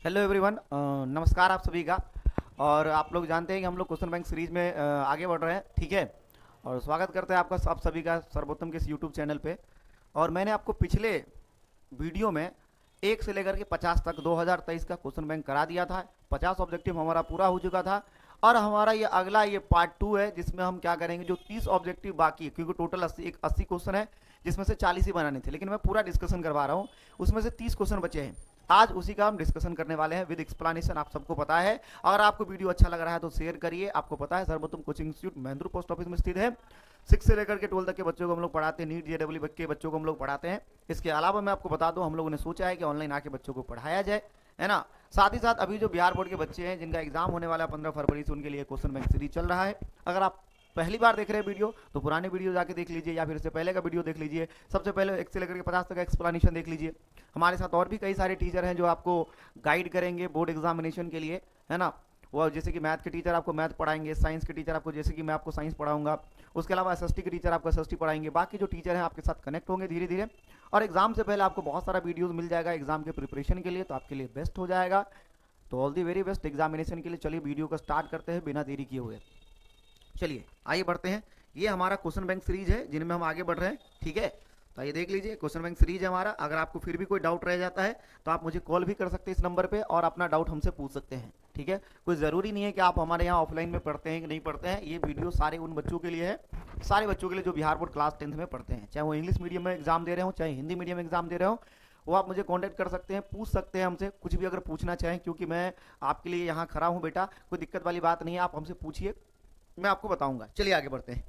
Hello everyone, नमस्कार आप सभी का। और आप लोग जानते हैं कि हम लोग क्वेश्चन बैंक सीरीज में आगे बढ़ रहे हैं, ठीक है। और स्वागत करते हैं आपका आप सभी का सर्वोत्तम के इस यूट्यूब चैनल पे। और मैंने आपको पिछले वीडियो में 1 से लेकर के 50 तक 2023 का क्वेश्चन बैंक करा दिया था। 50 ऑब्जेक्टिव हमारा पूरा हो चुका था। और हमारा ये अगला ये पार्ट 2 है, जिसमें हम क्या करेंगे, जो 30 ऑब्जेक्टिव बाकी है, क्योंकि टोटल 80 क्वेश्चन है, जिसमें से 40 ही बनाने थे, लेकिन मैं पूरा डिस्कशन करवा रहा हूँ। उसमें से 30 क्वेश्चन बचे हैं। आज उसी का हम डिस्कशन करने वाले हैं विद एक्सप्लेनेशन। आप सबको पता है। अगर आपको वीडियो अच्छा लग रहा है तो शेयर करिए। आपको पता है सर्वोत्तम coaching institute Mahendra post office में स्थित है। 6 से लेकर के 12 तक के बच्चों को हम लोग पढ़ाते हैं। नीट जेडब्ल्यू के बच्चों को हम लोग पढ़ाते हैं। इसके अलावा मैं आपको बता दूं, हम लोगों ने सोचा है कि ऑनलाइन आके बच्चों को पढ़ाया जाए, है ना। साथ ही साथ अभी जो बिहार बोर्ड के बच्चे हैं जिनका एग्जाम होने वाला है 15 फरवरी से, उनके लिए क्वेश्चन बैंक सीरीज चल रहा है। अगर आप पहली बार देख रहे हैं वीडियो तो पुराने वीडियो जाके देख लीजिए, या फिर इससे पहले का वीडियो देख लीजिए। सबसे पहले 1 से लेकर के 50 तक का एक्सप्लेनेशन देख लीजिए। हमारे साथ और भी कई सारे टीचर हैं जो आपको गाइड करेंगे बोर्ड एग्जामिनेशन के लिए, है ना। वो जैसे कि मैथ के टीचर आपको मैथ पढ़ाएंगे, साइंस के टीचर आपको, जैसे कि मैं आपको साइंस पढ़ाऊंगा। उसके अलावा एसएसटी के टीचर आपको एसएसटी पढ़ाएंगे। बाकी जो टीचर हैं आपके साथ कनेक्ट होंगे धीरे धीरे। और एग्जाम से पहले आपको बहुत सारा वीडियोस मिल जाएगा एग्जाम के प्रिपरेशन के लिए, तो आपके लिए बेस्ट हो जाएगा। तो all the very best examination के लिए। चलिए वीडियो को स्टार्ट करते हैं बिना देरी किए हुए। चलिए आइए बढ़ते हैं। ये हमारा क्वेश्चन बैंक सीरीज है जिनमें हम आगे बढ़ रहे हैं, ठीक है। तो ये देख लीजिए, क्वेश्चन बैंक सीरीज है हमारा। अगर आपको फिर भी कोई डाउट रह जाता है तो आप मुझे कॉल भी कर सकते हैं इस नंबर पे, और अपना डाउट हमसे पूछ सकते हैं, ठीक है। कोई ज़रूरी नहीं है कि आप हमारे यहाँ ऑफलाइन में पढ़ते हैं कि नहीं पढ़ते हैं। ये वीडियो सारे उन बच्चों के लिए है, सारे बच्चों के लिए जो बिहार बोर्ड क्लास 10th में पढ़ते हैं, चाहे वो इंग्लिश मीडियम में एग्जाम दे रहे हो, चाहे हिंदी मीडियम में एग्जाम दे रहे हो। वो आप मुझे कांटेक्ट कर सकते हैं, पूछ सकते हैं हमसे कुछ भी अगर पूछना चाहें, क्योंकि मैं आपके लिए यहाँ खड़ा हूँ बेटा। कोई दिक्कत वाली बात नहीं है, आप हमसे पूछिए, मैं आपको बताऊंगा। चलिए आगे बढ़ते हैं।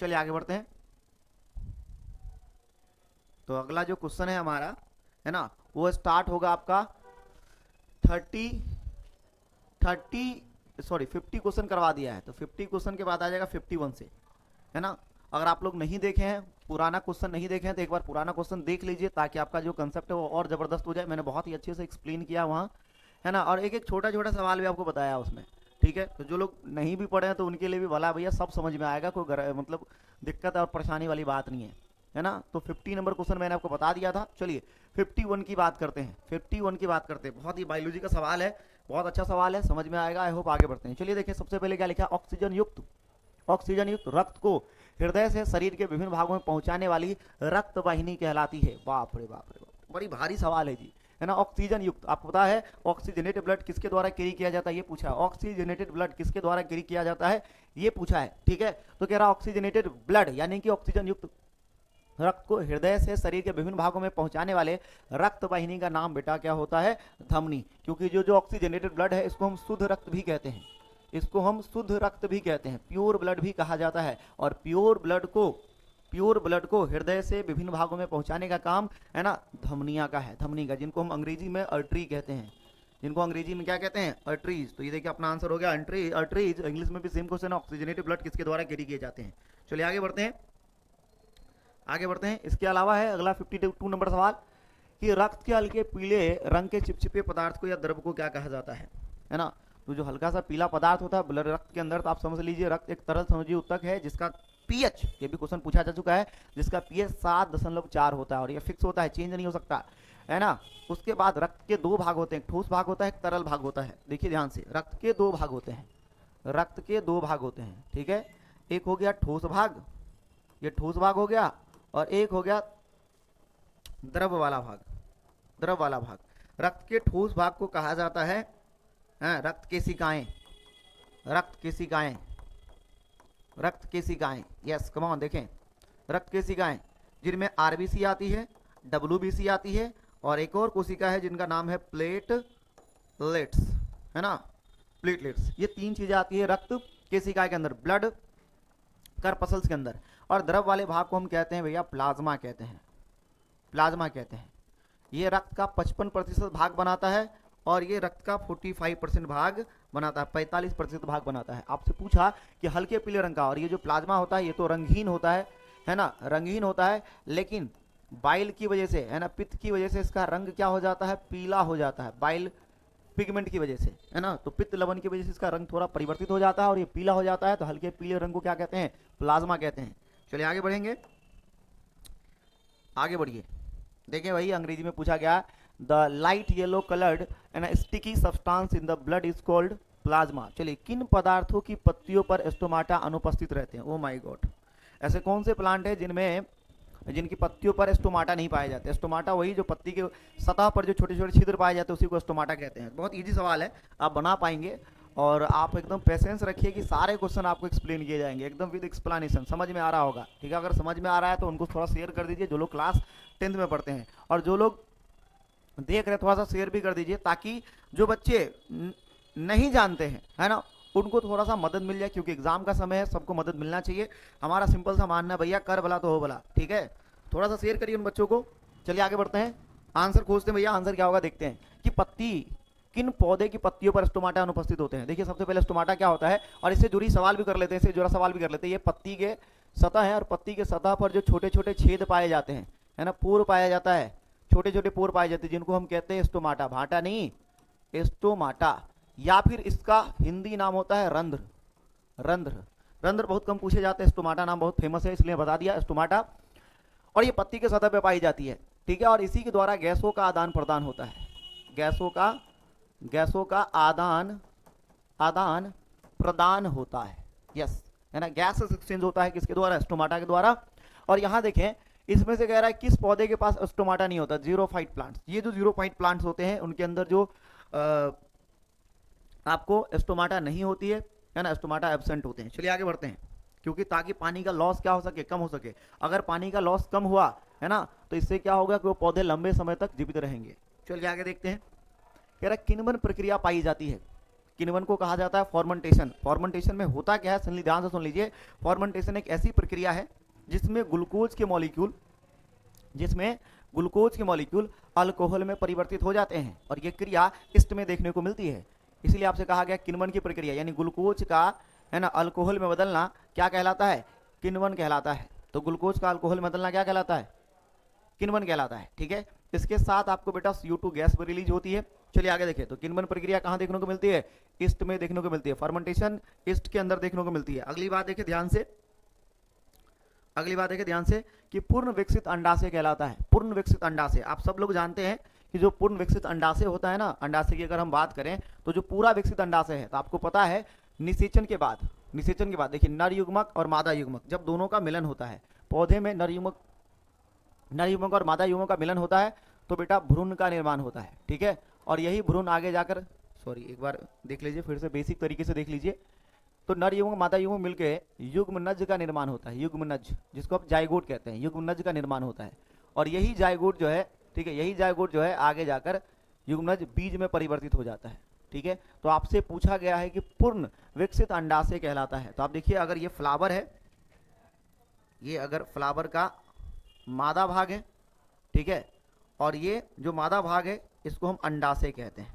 चलिए आगे बढ़ते हैं। तो अगला जो क्वेश्चन है हमारा, है ना, वो स्टार्ट होगा आपका 30 50 क्वेश्चन करवा दिया है, तो 50 क्वेश्चन के बाद आ जाएगा 51 से, है ना। अगर आप लोग नहीं देखे हैं, पुराना क्वेश्चन नहीं देखे हैं, तो एक बार पुराना क्वेश्चन देख लीजिए, ताकि आपका जो कंसेप्ट है वो और जबरदस्त हो जाए। मैंने बहुत ही अच्छे से एक्सप्लेन किया वहाँ, है ना। और एक एक छोटा छोटा सवाल भी आपको बताया उसमें, ठीक है। तो जो लोग नहीं भी पढ़े हैं तो उनके लिए भी भला भैया सब समझ में आएगा, कोई मतलब दिक्कत और परेशानी वाली बात नहीं है ना। तो 50 नंबर क्वेश्चन मैंने आपको बता दिया था। चलिए 51 की बात करते हैं। 51 की बात करते हैं। बहुत ही बायोलॉजी का सवाल है, बहुत अच्छा सवाल है, समझ में आएगा। I hope. आगे बढ़ते हैं। चलिए देखिए, सबसे पहले क्या लिखा, ऑक्सीजन युक्त रक्त को हृदय से शरीर के विभिन्न भागों में पहुंचाने वाली रक्त वाहिनी कहलाती है। बाप रे बाप रे बाप, बड़ी भारी सवाल है जी, है ना। ऑक्सीजन युक्त, आपको पता है ऑक्सीजनेटेड ब्लड किसके द्वारा कैरी किया जाता है, ये पूछा है। ऑक्सीजनेटेड ब्लड किसके द्वारा कैरी किया जाता है, ये पूछा है, ठीक है। तो कह रहा ऑक्सीजनेटेड ब्लड यानी कि ऑक्सीजन युक्त रक्त को हृदय से शरीर के विभिन्न भागों में पहुंचाने वाले रक्त वाहिनी का नाम बेटा क्या होता है, धमनी। क्योंकि जो ऑक्सीजनेटेड ब्लड है इसको हम शुद्ध रक्त भी कहते हैं, इसको हम शुद्ध रक्त भी कहते हैं, प्योर ब्लड भी कहा जाता है। और प्योर ब्लड को हृदय से विभिन्न भागों में पहुंचाने का काम, है ना, धमनिया का है, धमनी का, जिनको हम अंग्रेजी में अर्टरी कहते हैं, जिनको अंग्रेजी में क्या कहते हैं, अर्टरीज। तो ये देखिए अपना आंसर हो गया अर्टरीज। इंग्लिश में भी सेम क्वेश्चन है, ऑक्सीजनेटेड ब्लड किसके द्वारा कैरी किए जाते हैं। चलिए आगे बढ़ते हैं, आगे बढ़ते हैं। इसके अलावा है अगला 52 नंबर सवाल, कि रक्त के हल्के पीले रंग के चिपचिपे पदार्थ को या द्रव को क्या कहा जाता है ना। तो जो हल्का सा पीला पदार्थ होता है ब्लड रक्त के अंदर, तो आप समझ लीजिए रक्त एक तरल समझिए उत्तक है, जिसका पीएच, ये भी क्वेश्चन पूछा जा चुका है, जिसका पीएच 7.4 होता है, और ये फिक्स होता है, चेंज नहीं हो सकता, है ना। उसके बाद रक्त के दो भाग होते हैं, एक ठोस भाग होता है, एक तरल भाग होता है। देखिए ध्यान से, रक्त के दो भाग होते हैं, रक्त के दो भाग होते हैं, ठीक है। एक हो गया ठोस भाग, ये ठोस भाग हो गया, और एक हो गया द्रव वाला भाग, द्रव वाला भाग। रक्त के ठोस भाग को कहा जाता है रक्त केशिकाएं, रक्त केशिकाएं, रक्त केशिकाएं। यस कम ऑन, देखें, रक्त केशिकाएं जिनमें आरबीसी आती है, डब्ल्यूबीसी आती है, और एक और कोशिका है जिनका नाम है प्लेटलेट्स, है ना, प्लेटलेट्स। ये तीन चीजें आती है रक्त केशिका के अंदर, ब्लड करपसल्स के अंदर। और द्रव वाले भाग को हम कहते हैं भैया प्लाज्मा कहते हैं, प्लाज्मा कहते हैं। ये रक्त का 55% भाग बनाता है, और ये रक्त का 45% भाग बनाता है, 45% भाग बनाता है। आपसे पूछा कि हल्के पीले रंग का, और ये जो प्लाज्मा होता है ये तो रंगहीन होता है ना, रंगहीन होता है, लेकिन बाइल की वजह से, है ना, पित्त की वजह से इसका रंग क्या हो जाता है, पीला हो जाता है, बाइल पिगमेंट की वजह से, है ना। तो पित्त लवण की वजह से इसका रंग थोड़ा परिवर्तित हो जाता है और ये पीला हो जाता है, तो हल्के पीले रंग को क्या कहते हैं, प्लाज्मा कहते हैं। चलिए आगे बढ़ेंगे, आगे बढ़िए। देखिए वही अंग्रेजी में पूछा गया, the light yellow coloured and sticky substance in the blood is called plasma. चलिए, किन पदार्थों की पत्तियों पर स्टोमाटा अनुपस्थित रहते हैं? ओ माय गॉड, ऐसे कौन से प्लांट है जिनकी पत्तियों पर स्टोमाटा नहीं पाए जाते? स्टोमाटा वही जो पत्ती के सतह पर जो छोटे छोटे छिद्र पाए जाते हैं उसी को स्टोमाटा कहते हैं। बहुत इजी सवाल है, आप बना पाएंगे, और आप एकदम पेशेंस रखिए कि सारे क्वेश्चन आपको एक्सप्लेन किए जाएंगे एकदम विद एक्सप्लेनेशन, समझ में आ रहा होगा, ठीक है? अगर समझ में आ रहा है तो उनको थोड़ा शेयर कर दीजिए, जो लोग क्लास 10th में पढ़ते हैं, और जो लोग देख रहे हैं थोड़ा सा शेयर भी कर दीजिए, ताकि जो बच्चे नहीं जानते हैं, है ना, उनको थोड़ा सा मदद मिल जाए, क्योंकि एग्जाम का समय है, सबको मदद मिलना चाहिए। हमारा सिंपल सा मानना है भैया, कर भला तो हो भला, ठीक है? थोड़ा सा शेयर करिए उन बच्चों को। चलिए आगे बढ़ते हैं, आंसर खोजते हैं भैया, आंसर क्या होगा देखते हैं कि पत्ती, किन पौधे की पत्तियों पर स्टोमाटा अनुपस्थित होते हैं। देखिए सबसे पहले स्टोमाटा क्या होता है, और इससे जुड़ी सवाल भी कर लेते हैं, इससे जुड़ा सवाल भी कर लेते हैं। ये पत्ती के सतह है, और पत्ती के सतह पर जो छोटे छोटे छेद पाए जाते हैं, है ना, पोर पाया जाता है, छोटे छोटे पोर पाए जाते हैं, जिनको हम कहते हैं स्टोमाटा, भाटा नहीं, स्टोमाटा, या फिर इसका हिंदी नाम होता है रंध्र। रंध्र, रंध्र बहुत कम पूछे जाते हैं, स्टोमाटा नाम बहुत फेमस है इसलिए बता दिया स्टोमाटा। और ये पत्ती के सतह पे पाई जाती है, ठीक है? और इसी के द्वारा गैसों का आदान प्रदान होता है, गैसों का आदान प्रदान होता है, यस, है ना, गैस एक्सचेंज होता है किसके द्वारा? स्टोमाटा के द्वारा। और यहाँ देखें, इसमें से कह रहा है किस पौधे के पास स्टोमाटा नहीं होता? Xerophyte plants. ये जो जीरोफाइट प्लांट्स होते हैं उनके अंदर जो आपको स्टोमाटा नहीं होती है ना, स्टोमाटा एब्सेंट होते हैं। चलिए आगे बढ़ते हैं, क्योंकि ताकि पानी का लॉस क्या हो सके, कम हो सके। अगर पानी का लॉस कम हुआ, है ना, तो इससे क्या होगा कि वो पौधे लंबे समय तक जीवित रहेंगे। चलिए आगे देखते हैं, कह रहा है किण्वन प्रक्रिया पाई जाती है। किण्वन को कहा जाता है फॉर्मेंटेशन। फॉर्मेंटेशन में होता क्या है, सुन ध्यान से सुन लीजिए। फॉर्मेंटेशन एक ऐसी प्रक्रिया है जिसमें ग्लूकोज के मॉलिक्यूल अल्कोहल में परिवर्तित हो जाते हैं, और ये क्रिया ईस्ट में देखने को मिलती है। इसलिए आपसे कहा गया किण्वन की प्रक्रिया, यानी ग्लूकोज का, है ना, अल्कोहल में बदलना क्या कहलाता है? किण्वन कहलाता है। तो ग्लूकोज का अल्कोहल में बदलना क्या कहलाता है? किण्वन कहलाता है, ठीक है? इसके साथ आपको बेटा CO2 गैस भी रिलीज होती है। चलिए आगे देखें, तो किण्वन प्रक्रिया कहाँ देखने को मिलती है? ईस्ट में देखने को मिलती है। फर्मेंटेशन ईस्ट के अंदर देखने को मिलती है। अगली बात देखें ध्यान से, कि पूर्ण विकसित अंडाशय कहलाता है। पूर्ण विकसित अंडाशय, आप सब लोग जानते हैं कि जो पूर्ण विकसित अंडाशय होता है ना, अंडाशय की अगर हम बात करें तो जो पूरा विकसित अंडाशय है, तो आपको पता है निषेचन के बाद देखिए नर युग्मक और मादा युग्मक जब दोनों का मिलन होता है, पौधे में नर युग्मक और मादा युग्मक का मिलन होता है, तो बेटा भ्रूण का निर्माण होता है, ठीक है? और यही भ्रूण आगे जाकर, एक बार देख लीजिए फिर से, बेसिक तरीके से देख लीजिए, तो नर युग्मक मादा युग्मक मिलकर युग्मनज का निर्माण होता है। युग्मनज, जिसको आप जाइगोट कहते हैं, युग्मनज का निर्माण होता है। और यही जाइगोट जो है, ठीक है, यही जाइगोट जो है आगे जाकर युग्मनज बीज में परिवर्तित हो जाता है, ठीक है? तो आपसे पूछा गया है कि पूर्ण विकसित अंडाशय कहलाता है। तो आप देखिए, अगर ये फ्लावर है, ये अगर फ्लावर का मादा भाग है, ठीक है, और ये जो मादा भाग है इसको हम अंडाशय कहते हैं,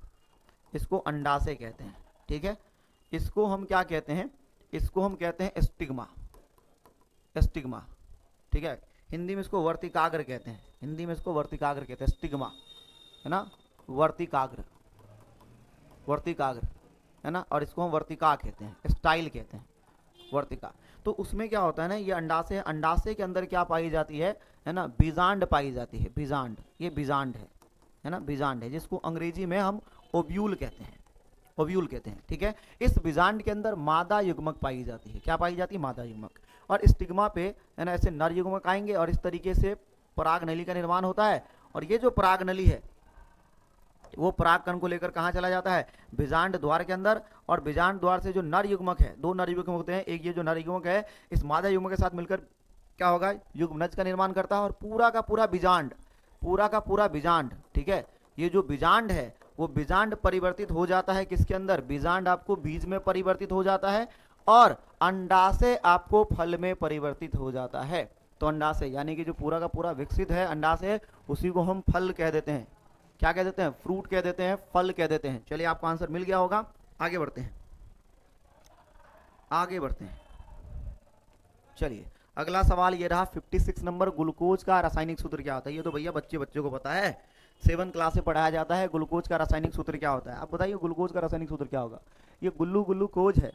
ठीक है? इसको हम क्या कहते हैं? इसको हम कहते हैं स्टिग्मा, ठीक है? हिंदी में इसको वर्तिकाग्र कहते हैं, स्टिग्मा, है ना, वर्तिकाग्र, है ना, और इसको हम वर्तिका कहते हैं, स्टाइल कहते हैं, वर्तिका। तो उसमें क्या होता है ना, ये अंडाशय के अंदर क्या पाई जाती है ना, बीजांड पाई जाती है, बीजांड, ये बीजांड है ना, बीजांड है, जिसको अंग्रेजी में हम ओव्यूल कहते हैं, ठीक है? इस बीजांड के अंदर मादा युग्मक पाई जाती है। क्या पाई जाती है? मादा युग्मक। और स्टिग्मा पे, है ना, ऐसे नर युग्मक आएंगे, और इस तरीके से पराग नली का निर्माण होता है। और ये जो पराग नली है वो पराग कण को लेकर कहाँ चला जाता है? बीजांड द्वार के अंदर। और बीजांड द्वार से जो नर युग्मक है, 2 नर युग्मक होते हैं, एक ये जो नर युग्मक है इस मादा युग्मक के साथ मिलकर क्या होगा? युग्मनज का निर्माण करता है, और पूरा का पूरा बीजांड, ठीक है, ये जो बीजांड है वो बीजांड परिवर्तित हो जाता है किसके अंदर? बीजांड आपको बीज में परिवर्तित हो जाता है, और अंडाशय आपको फल में परिवर्तित हो जाता है। तो अंडाशय यानी कि जो पूरा का पूरा विकसित है अंडाशय, उसी को हम फल कह देते हैं। क्या कह देते हैं? फ्रूट कह देते हैं, फल कह देते हैं। चलिए आपको आंसर मिल गया होगा। आगे बढ़ते हैं। चलिए अगला सवाल ये रहा 56 नंबर, ग्लूकोज का रासायनिक सूत्र क्या होता है? ये तो भैया बच्चों को पता है, 7 क्लास से पढ़ाया जाता है। ग्लूकोज का रासायनिक सूत्र क्या होता है? आप बताइए ग्लूकोज का रासायनिक सूत्र क्या होगा? ये ग्लूकोज है,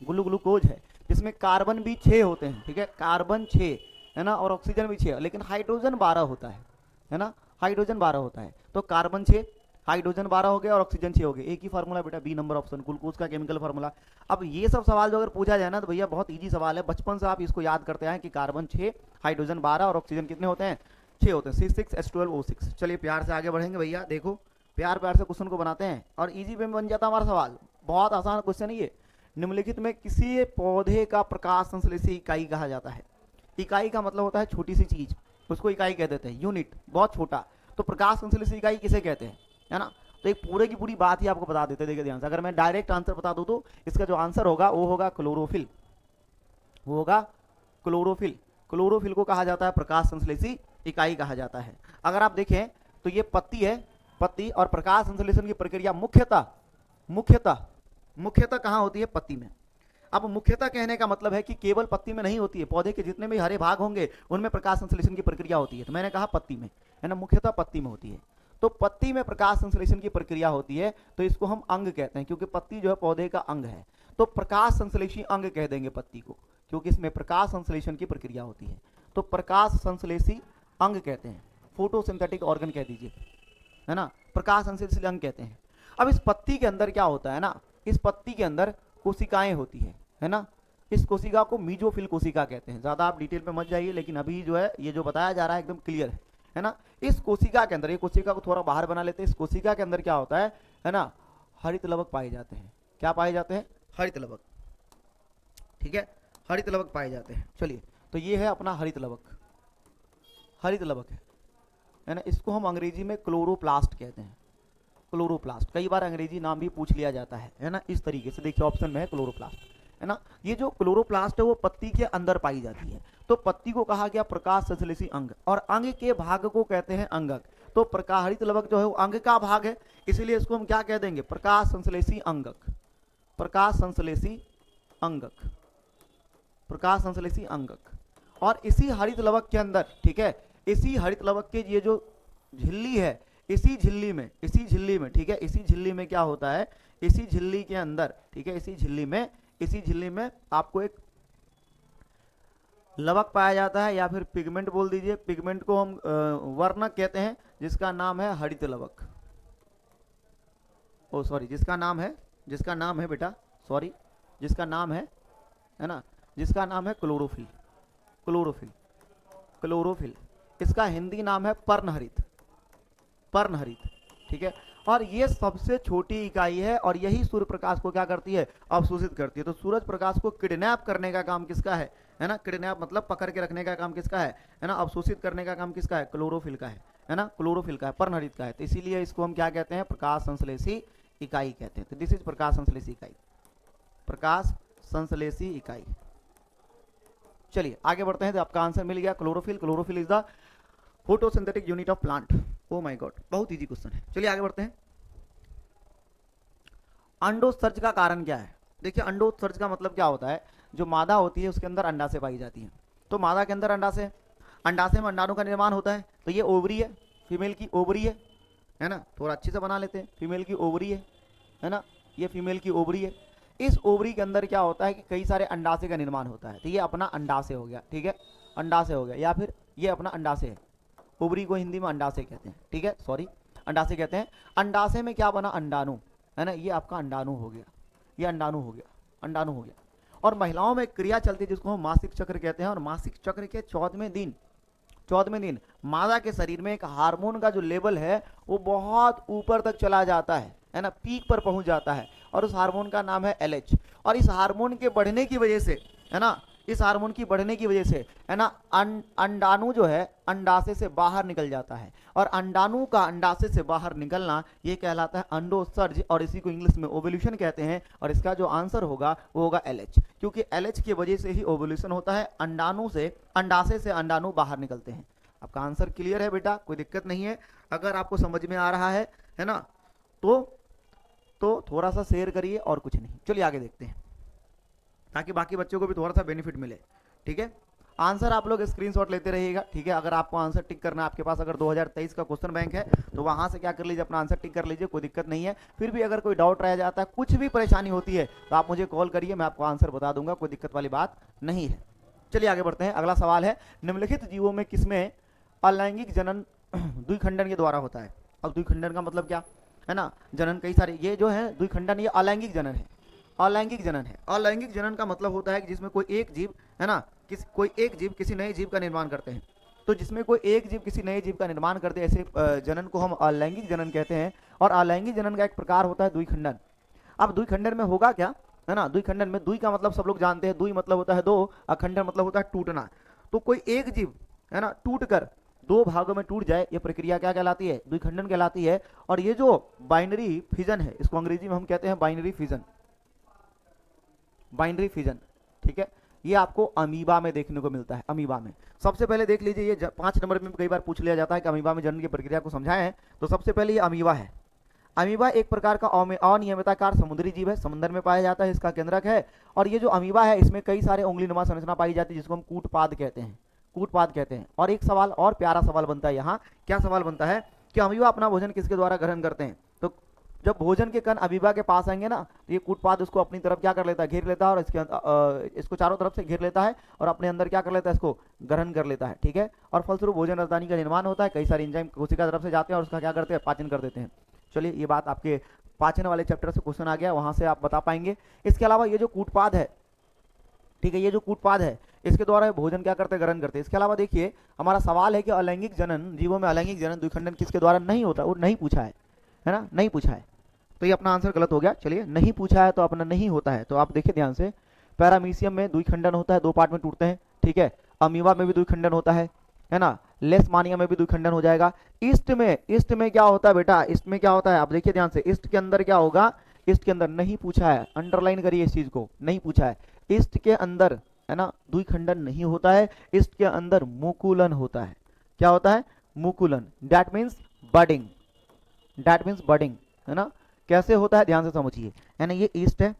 ग्लूकोज है, जिसमें कार्बन भी 6 होते हैं, ठीक है, कार्बन 6 है ना, और ऑक्सीजन भी 6, लेकिन हाइड्रोजन 12 होता है। है ना, हाइड्रोजन 12 होता है, तो कार्बन 6, हाइड्रोजन 12 हो गया और ऑक्सीजन 6 हो गया, एक ही फार्मूला बेटा, बी नंबर ऑप्शन, ग्लूकोज का केमिकल फार्मूला। अब ये सब सवाल जो अगर पूछा जाए ना तो भैया बहुत इजी सवाल है, बचपन से आप इसको याद करते हैं कि कार्बन 6, हाइड्रोजन 12 और ऑक्सीजन कितने होते हैं, 6 होते हैं, C6H12O6। चलिए प्यार से आगे बढ़ेंगे भैया, देखो प्यार प्यार से क्वेश्चन को बनाते हैं और इजी वे में बन जाता है हमारा सवाल, बहुत आसान क्वेश्चन है ये। निम्नलिखित में किसी पौधे का प्रकाश संश्लेषी इकाई कहा जाता है? इकाई का मतलब होता है छोटी सी चीज, उसको इकाई कह देते हैं, यूनिट, बहुत छोटा। तो प्रकाश संश्लेषी इकाई किसे कहते हैं, है ना? तो एक पूरे की पूरी बात ही आपको बता देते हैं, देखिए ध्यान से। अगर मैं डायरेक्ट आंसर बता दूं तो इसका जो आंसर होगा वो होगा क्लोरोफिल, वो होगा क्लोरोफिल। क्लोरोफिल को कहा जाता है प्रकाश संश्लेषी इकाई कहा जाता है। अगर आप देखें तो ये पत्ती है, पत्ती, और प्रकाश संश्लेषण की प्रक्रिया मुख्यतः मुख्यतः मुख्यतः कहाँ होती है, पत्ती में। अब मुख्यतः कहने का मतलब है कि केवल पत्ती में नहीं होती है, पौधे के जितने भी हरे भाग होंगे उनमें प्रकाश संश्लेषण की प्रक्रिया होती है, तो मैंने कहा पत्ती में, है ना, मुख्यतः पत्ती में होती है। तो पत्ती में प्रकाश संश्लेषण की प्रक्रिया होती है, तो इसको हम अंग कहते हैं, क्योंकि पत्ती जो है पौधे का अंग है, तो प्रकाश संश्लेषी अंग कह देंगे पत्ती को, क्योंकि इसमें प्रकाश संश्लेषण की प्रक्रिया होती है, तो प्रकाश संश्लेषी अंग कहते हैं, फोटोसिंथेटिक ऑर्गन कह दीजिए, है ना, प्रकाश संश्लेषी अंग कहते हैं। अब इस पत्ती के अंदर क्या होता है ना, इस पत्ती के अंदर कोशिकाएं होती है ना, इस कोशिका को मीजोफिल कोशिका कहते हैं। ज्यादा आप डिटेल में मत जाइए, लेकिन अभी जो है ये जो बताया जा रहा है एकदम क्लियर है ना। इस कोशिका के अंदर, ये कोशिका को थोड़ा बाहर बना लेते हैं, इस कोशिका के अंदर क्या होता है ना, हरित लवक पाए जाते हैं। क्या पाए जाते हैं, हरित लवक, ठीक है, हरित लवक पाए जाते हैं। चलिए, तो ये है अपना हरित लवक, हरित लवक है ना, इसको हम अंग्रेजी में क्लोरोप्लास्ट कहते हैं, क्लोरोप्लास्ट। कई बार अंग्रेजी नाम भी पूछ लिया जाता है ना, इस तरीके से देखिए ऑप्शन में है क्लोरोप्लास्ट, है ना। ये जो क्लोरोप्लास्ट है वो पत्ती के अंदर पाई जाती है, तो पत्ती को कहा गया प्रकाश संश्लेषी अंग, और अंग के भाग को कहते हैं अंगक। तो प्रकाश, हरित लवक जो है वो अंग का भाग है, इसीलिए इसको हम क्या कह देंगे, प्रकाश संश्लेषी अंगक, प्रकाश संश्लेषी अंगक, प्रकाश संश्लेषी अंगक। और इसी हरित लवक के अंदर, ठीक है, इसी हरित लवक के ये जो झिल्ली है, इसी झिल्ली में, इसी झिल्ली में, ठीक है, इसी झिल्ली में क्या होता है, इसी झिल्ली के अंदर, ठीक है, इसी झिल्ली में आपको एक लवक पाया जाता है, या फिर पिगमेंट बोल दीजिए, पिगमेंट को हम वर्णक कहते हैं, जिसका नाम है हरित लवक। ओ सॉरी, जिसका नाम है बेटा, सॉरी, जिसका नाम है ना, जिसका नाम है क्लोरोफिल, क्लोरोफिल, क्लोरोफिल। इसका हिंदी नाम है पर्णहरित, पर्णहरित, ठीक है। और ये सबसे छोटी इकाई है, और यही सूर्य प्रकाश को क्या करती है, अवशोषित करती है। तो सूरज प्रकाश को किडनैप करने का काम किसका है ना, किडनैप मतलब पकड़ के रखने का काम किसका है ना, अवशोषित करने का काम किसका है, क्लोरोफिल का है ना, क्लोरोफिल का है, पर्णहरित का है। तो इसीलिए इसको हम क्या कहते हैं, प्रकाश संश्लेषी इकाई कहते हैं। तो दिस इज प्रकाश संश्लेषी इकाई, प्रकाश संश्लेषी इकाई। चलिए आगे बढ़ते हैं, तो आपका आंसर मिल गया chlorophyll. Chlorophyll is the photosynthetic unit of plant. Oh my God, बहुत इजी क्वेश्चन है। चलिए आगे बढ़ते हैं। अंडोत्सर्ज का कारण क्या है? देखिए, अंडोत्सर्ज का मतलब क्या होता है, जो मादा होती है उसके अंदर अंडाशय पाई जाती है, तो मादा के अंदर अंडाशय, अंडाशय में अंडाणु का निर्माण होता है। तो ये ओवरी है, फीमेल की ओवरी है ना, थोड़ा अच्छे से बना लेते हैं, फीमेल की ओवरी है ना, ये फीमेल की ओवरी है। इस ओवरी के अंदर क्या होता है कि कई सारे अंडाशय का निर्माण होता है। तो ये अपना अंडाशय हो गया, ठीक है, अंडाशय हो गया, या फिर ये अपना अंडाशय है, ओवरी को हिंदी में अंडाशय कहते हैं, ठीक है, सॉरी, अंडाशय कहते हैं। अंडाशय में क्या बना, अंडाणु, है ना, ये आपका अंडाणु हो गया, ये अंडाणु हो गया, अंडाणु हो गया। और महिलाओं में क्रिया चलती है जिसको हम मासिक चक्र कहते हैं, और मासिक चक्र के 14वें दिन मादा के शरीर में एक हार्मोन का जो लेवल है वो बहुत ऊपर तक चला जाता है ना, पीक पर पहुंच जाता है, और उस हार्मोन का नाम है LH। और इस हार्मोन के बढ़ने की वजह से, है ना, इस हार्मोन की बढ़ने की वजह से, है ना, अंडाणु जो है अंडाशय से बाहर निकल जाता है, और अंडाणु का अंडाशय से बाहर निकलना ये कहलाता है अंडोत्सर्ज, और इसी को इंग्लिश में ओवुलेशन कहते हैं। और इसका जो आंसर होगा वो होगा LH, क्योंकि LH की वजह से ही ओवुलेशन होता है, अंडाणु से, अंडाशय से अंडाणु बाहर निकलते हैं। आपका आंसर क्लियर है बेटा, कोई दिक्कत नहीं है। अगर आपको समझ में आ रहा है ना, तो थोड़ा सा शेयर करिए, और कुछ नहीं। चलिए आगे देखते हैं, ताकि बाकी बच्चों को भी थोड़ा सा बेनिफिट मिले, ठीक है। आंसर आप लोग स्क्रीनशॉट लेते रहिएगा, ठीक है। अगर आपको आंसर टिक करना है, आपके पास अगर 2023 का क्वेश्चन बैंक है तो वहां से क्या कर लीजिए, अपना आंसर टिक कर लीजिए, कोई दिक्कत नहीं है। फिर भी अगर कोई डाउट रह जाता है, कुछ भी परेशानी होती है, तो आप मुझे कॉल करिए, मैं आपको आंसर बता दूंगा, कोई दिक्कत वाली बात नहीं है। चलिए आगे बढ़ते हैं। अगला सवाल है, निम्नलिखित जीवों में किसमें अलैंगिक जनन द्विखंडन के द्वारा होता है। अब द्विखंडन का मतलब क्या है ना, जनन कई सारे, ये जो है द्विखंडन ये अलैंगिक जनन है। अलैंगिक जनन है, अलैंगिक जनन का मतलब होता है कि जिसमें कोई एक जीव है ना, कोई एक जीव किसी नए जीव का निर्माण करते हैं। तो जिसमें कोई एक जीव किसी नए जीव का निर्माण करते हैं, ऐसे जनन को हम अलैंगिक जनन कहते हैं। और अलैंगिक जनन का एक प्रकार होता है द्विखंडन। अब द्विखंडन में होगा क्या है ना, द्विखंडन में द्वि का मतलब सब लोग जानते हैं, द्वि मतलब होता है दो, अखंडन मतलब होता है टूटना। तो कोई एक जीव है ना टूट कर दो भागों में टूट जाए, ये प्रक्रिया क्या कहलाती है, द्विखंडन कहलाती है। और ये जो बाइनरी फिजन है, इसको अंग्रेजी में हम कहते हैं बाइनरी फिजन, बाइनरी फिजन, ठीक है। ये आपको अमीबा में देखने को मिलता है। अमीबा में सबसे पहले देख लीजिए, ये 5 नंबर में कई बार पूछ लिया जाता है कि अमीबा में जनन की प्रक्रिया को समझाएं। तो सबसे पहले ये अमीबा है। अमीबा एक प्रकार का अनियमिताकार समुद्री जीव है, समुद्र में पाया जाता है, इसका केंद्रक है। और ये जो अमीबा है इसमें कई सारे उंगलीनुमा संरचना पाई जाती है, जिसको हम कूटपाद कहते हैं, कूटपाद कहते हैं। और एक सवाल और प्यारा सवाल बनता है यहाँ, क्या सवाल बनता है कि अमीबा अपना भोजन किसके द्वारा ग्रहण करते हैं। तो जब भोजन के कण अमीबा के पास आएंगे ना, तो ये कूटपाद उसको अपनी तरफ क्या कर लेता है, घेर लेता है, और इसको चारों तरफ से घेर लेता है और अपने अंदर क्या कर लेता है, इसको ग्रहण कर लेता है, ठीक है। और फलस्वरूप भोजन रजदानी का निर्माण होता है, कई सारे एंजाइम कोशिका तरफ से जाते हैं और उसका क्या करते हैं, पाचन कर देते हैं। चलिए, ये बात आपके पाचन वाले चैप्टर से क्वेश्चन आ गया, वहां से आप बता पाएंगे। इसके अलावा ये जो कूटपाद है, ठीक है, ये जो कूटपाद है इसके द्वारा भोजन क्या करते हैं, ग्रहण करते हैं। इसके अलावा देखिए, हमारा सवाल है कि अलैंगिक जनन, जीवों में अलैंगिक जनन द्विखंडन किसके द्वारा नहीं होता, वो नहीं पूछा है ना, नहीं पूछा है। तो ये अपना आंसर गलत हो गया। चलिए, नहीं पूछा है तो अपना नहीं होता है। तो आप देखिए ध्यान से, पैरामीशियम में द्विखंडन होता है, 2 पार्ट में टूटते हैं, ठीक है। अमीबा में भी द्विखंडन होता है ना। लेशमानिया में भी द्विखंडन हो जाएगा। ईस्ट में क्या होता है बेटा, ईस्ट में क्या होता है, आप देखिए ध्यान से, ईस्ट के अंदर क्या होगा, ईस्ट के अंदर नहीं पूछा है, अंडरलाइन करिए इस चीज को, नहीं पूछा है। ईस्ट के अंदर है ना द्विखंडन नहीं होता है, ईस्ट के अंदर मुकुलन होता है। क्या होता है, मुकुलन, that means budding, that means budding, है ना। कैसे होता है ध्यान से समझिए, यानी ये ईस्ट है,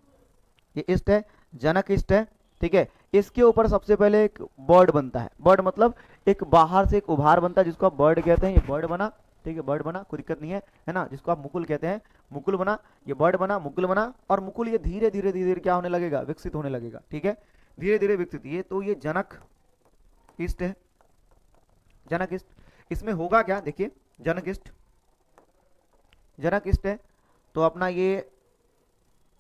ये ईस्ट है, जनक ईस्ट है, ठीक है। इसके ऊपर सबसे पहले एक बर्ड बनता है, बर्ड मतलब एक बाहर से एक उभार बनता है, जिसको आप बर्ड कहते हैं। ये बर्ड बना, ठीक है, बर्ड बना, कोई दिक्कत नहीं है ना, जिसको आप मुकुल कहते हैं, मुकुल बना, ये बर्ड बना, मुकुल बना। और मुकुल ये धीरे धीरे धीरे धीरे क्या होने लगेगा, विकसित होने लगेगा, ठीक है, धीरे धीरे विकसित। ये तो ये जनक ईस्ट है, जनक ईस्ट। इसमें होगा क्या, देखिए, जनक ईस्ट, जनक ईस्ट है, तो अपना ये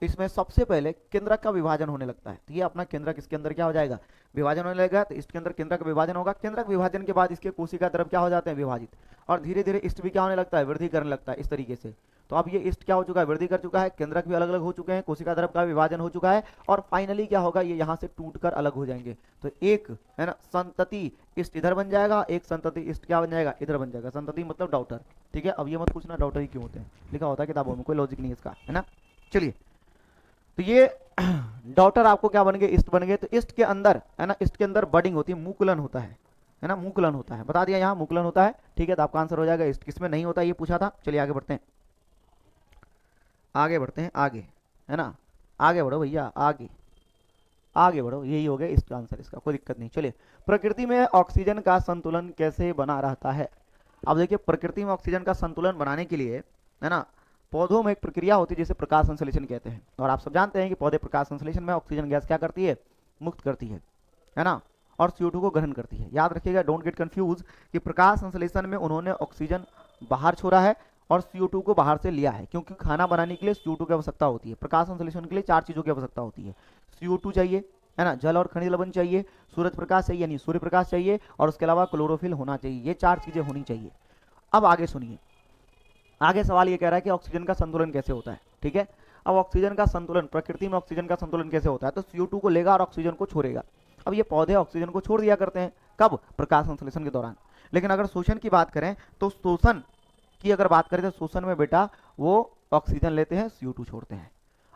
इसमें सबसे पहले केंद्रक का विभाजन होने लगता है। तो ये अपना केंद्रक इसके अंदर क्या हो जाएगा, विभाजन होने लगेगा। तो इसके अंदर केंद्रक का विभाजन होगा, केंद्रक विभाजन के बाद इसके कोशिका द्रव क्या हो जाते हैं, विभाजित, और धीरे धीरे ईस्ट भी क्या होने लगता है, वृद्धि करने लगता है, इस तरीके से। तो अब ये ईस्ट क्या हो चुका है, वृद्धि कर चुका है, केंद्रक भी अलग अलग हो चुके हैं, कोशिका द्रव का विभाजन हो चुका है, और फाइनली क्या होगा, ये यहाँ से टूटकर अलग हो जाएंगे। तो एक है ना संतति ईस्ट इधर बन जाएगा, एक संतति ईस्ट क्या बन जाएगा, इधर बन जाएगा। संतति मतलब डॉटर, ठीक है। अब ये मत पूछना डॉटर ही क्यों होते हैं, लिखा होता है किताबों में, कोई लॉजिक नहीं है इसका, है ना। चलिए, तो ये डॉटर आपको क्या बन गए, ईस्ट बन गए। तो ईस्ट के अंदर है ना, ईस्ट के अंदर बडिंग होती है, मुकुलन होता है ना, मुकुलन होता है, बता दिया यहाँ मुकुलन होता है, ठीक है। तो आपका आंसर हो जाएगा ईस्ट। किसमें नहीं होता ये पूछा था। चलिए आगे बढ़ते हैं, आगे बढ़ते हैं, आगे है ना, आगे बढ़ो भैया, आगे आगे बढ़ो, यही हो गया ईस्ट का आंसर, इसका कोई दिक्कत नहीं। चलिए, प्रकृति में ऑक्सीजन का संतुलन कैसे बना रहता है। अब देखिए, प्रकृति में ऑक्सीजन का संतुलन बनाने के लिए है ना, पौधों में एक प्रक्रिया होती है जिसे प्रकाश संश्लेषण कहते हैं। और आप सब जानते हैं कि पौधे प्रकाश संश्लेषण में ऑक्सीजन गैस क्या करती है, मुक्त करती है ना, और CO2 को ग्रहण करती है। याद रखिएगा, डोंट गेट कंफ्यूज कि प्रकाश संश्लेषण में उन्होंने ऑक्सीजन बाहर छोड़ा है और CO2 को बाहर से लिया है, क्योंकि खाना बनाने के लिए CO2 की आवश्यकता होती है। प्रकाश संश्लेषण के लिए 4 चीजों की आवश्यकता होती है, CO2 चाहिए, है ना, जल और खनिज लवण चाहिए, सूरज प्रकाश चाहिए यानी सूर्य प्रकाश चाहिए, और उसके अलावा क्लोरोफिल होना चाहिए। ये 4 चीजें होनी चाहिए। अब आगे सुनिए, आगे सवाल ये कह रहा है कि ऑक्सीजन का संतुलन कैसे होता है, ठीक है। अब ऑक्सीजन का संतुलन, प्रकृति में ऑक्सीजन का संतुलन कैसे होता है, तो CO2 को लेगा और ऑक्सीजन को छोड़ेगा। अब ये पौधे ऑक्सीजन को छोड़ दिया करते हैं, कब, प्रकाश संश्लेषण के दौरान। लेकिन अगर शोषण की बात करें, तो शोषण की अगर बात करें तो शोषण में बेटा वो ऑक्सीजन लेते हैं, CO2 छोड़ते हैं।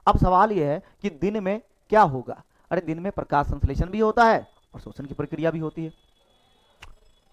अब सवाल यह है कि दिन में क्या होगा, अरे दिन में प्रकाश संश्लेषण भी होता है और शोषण की प्रक्रिया भी होती है।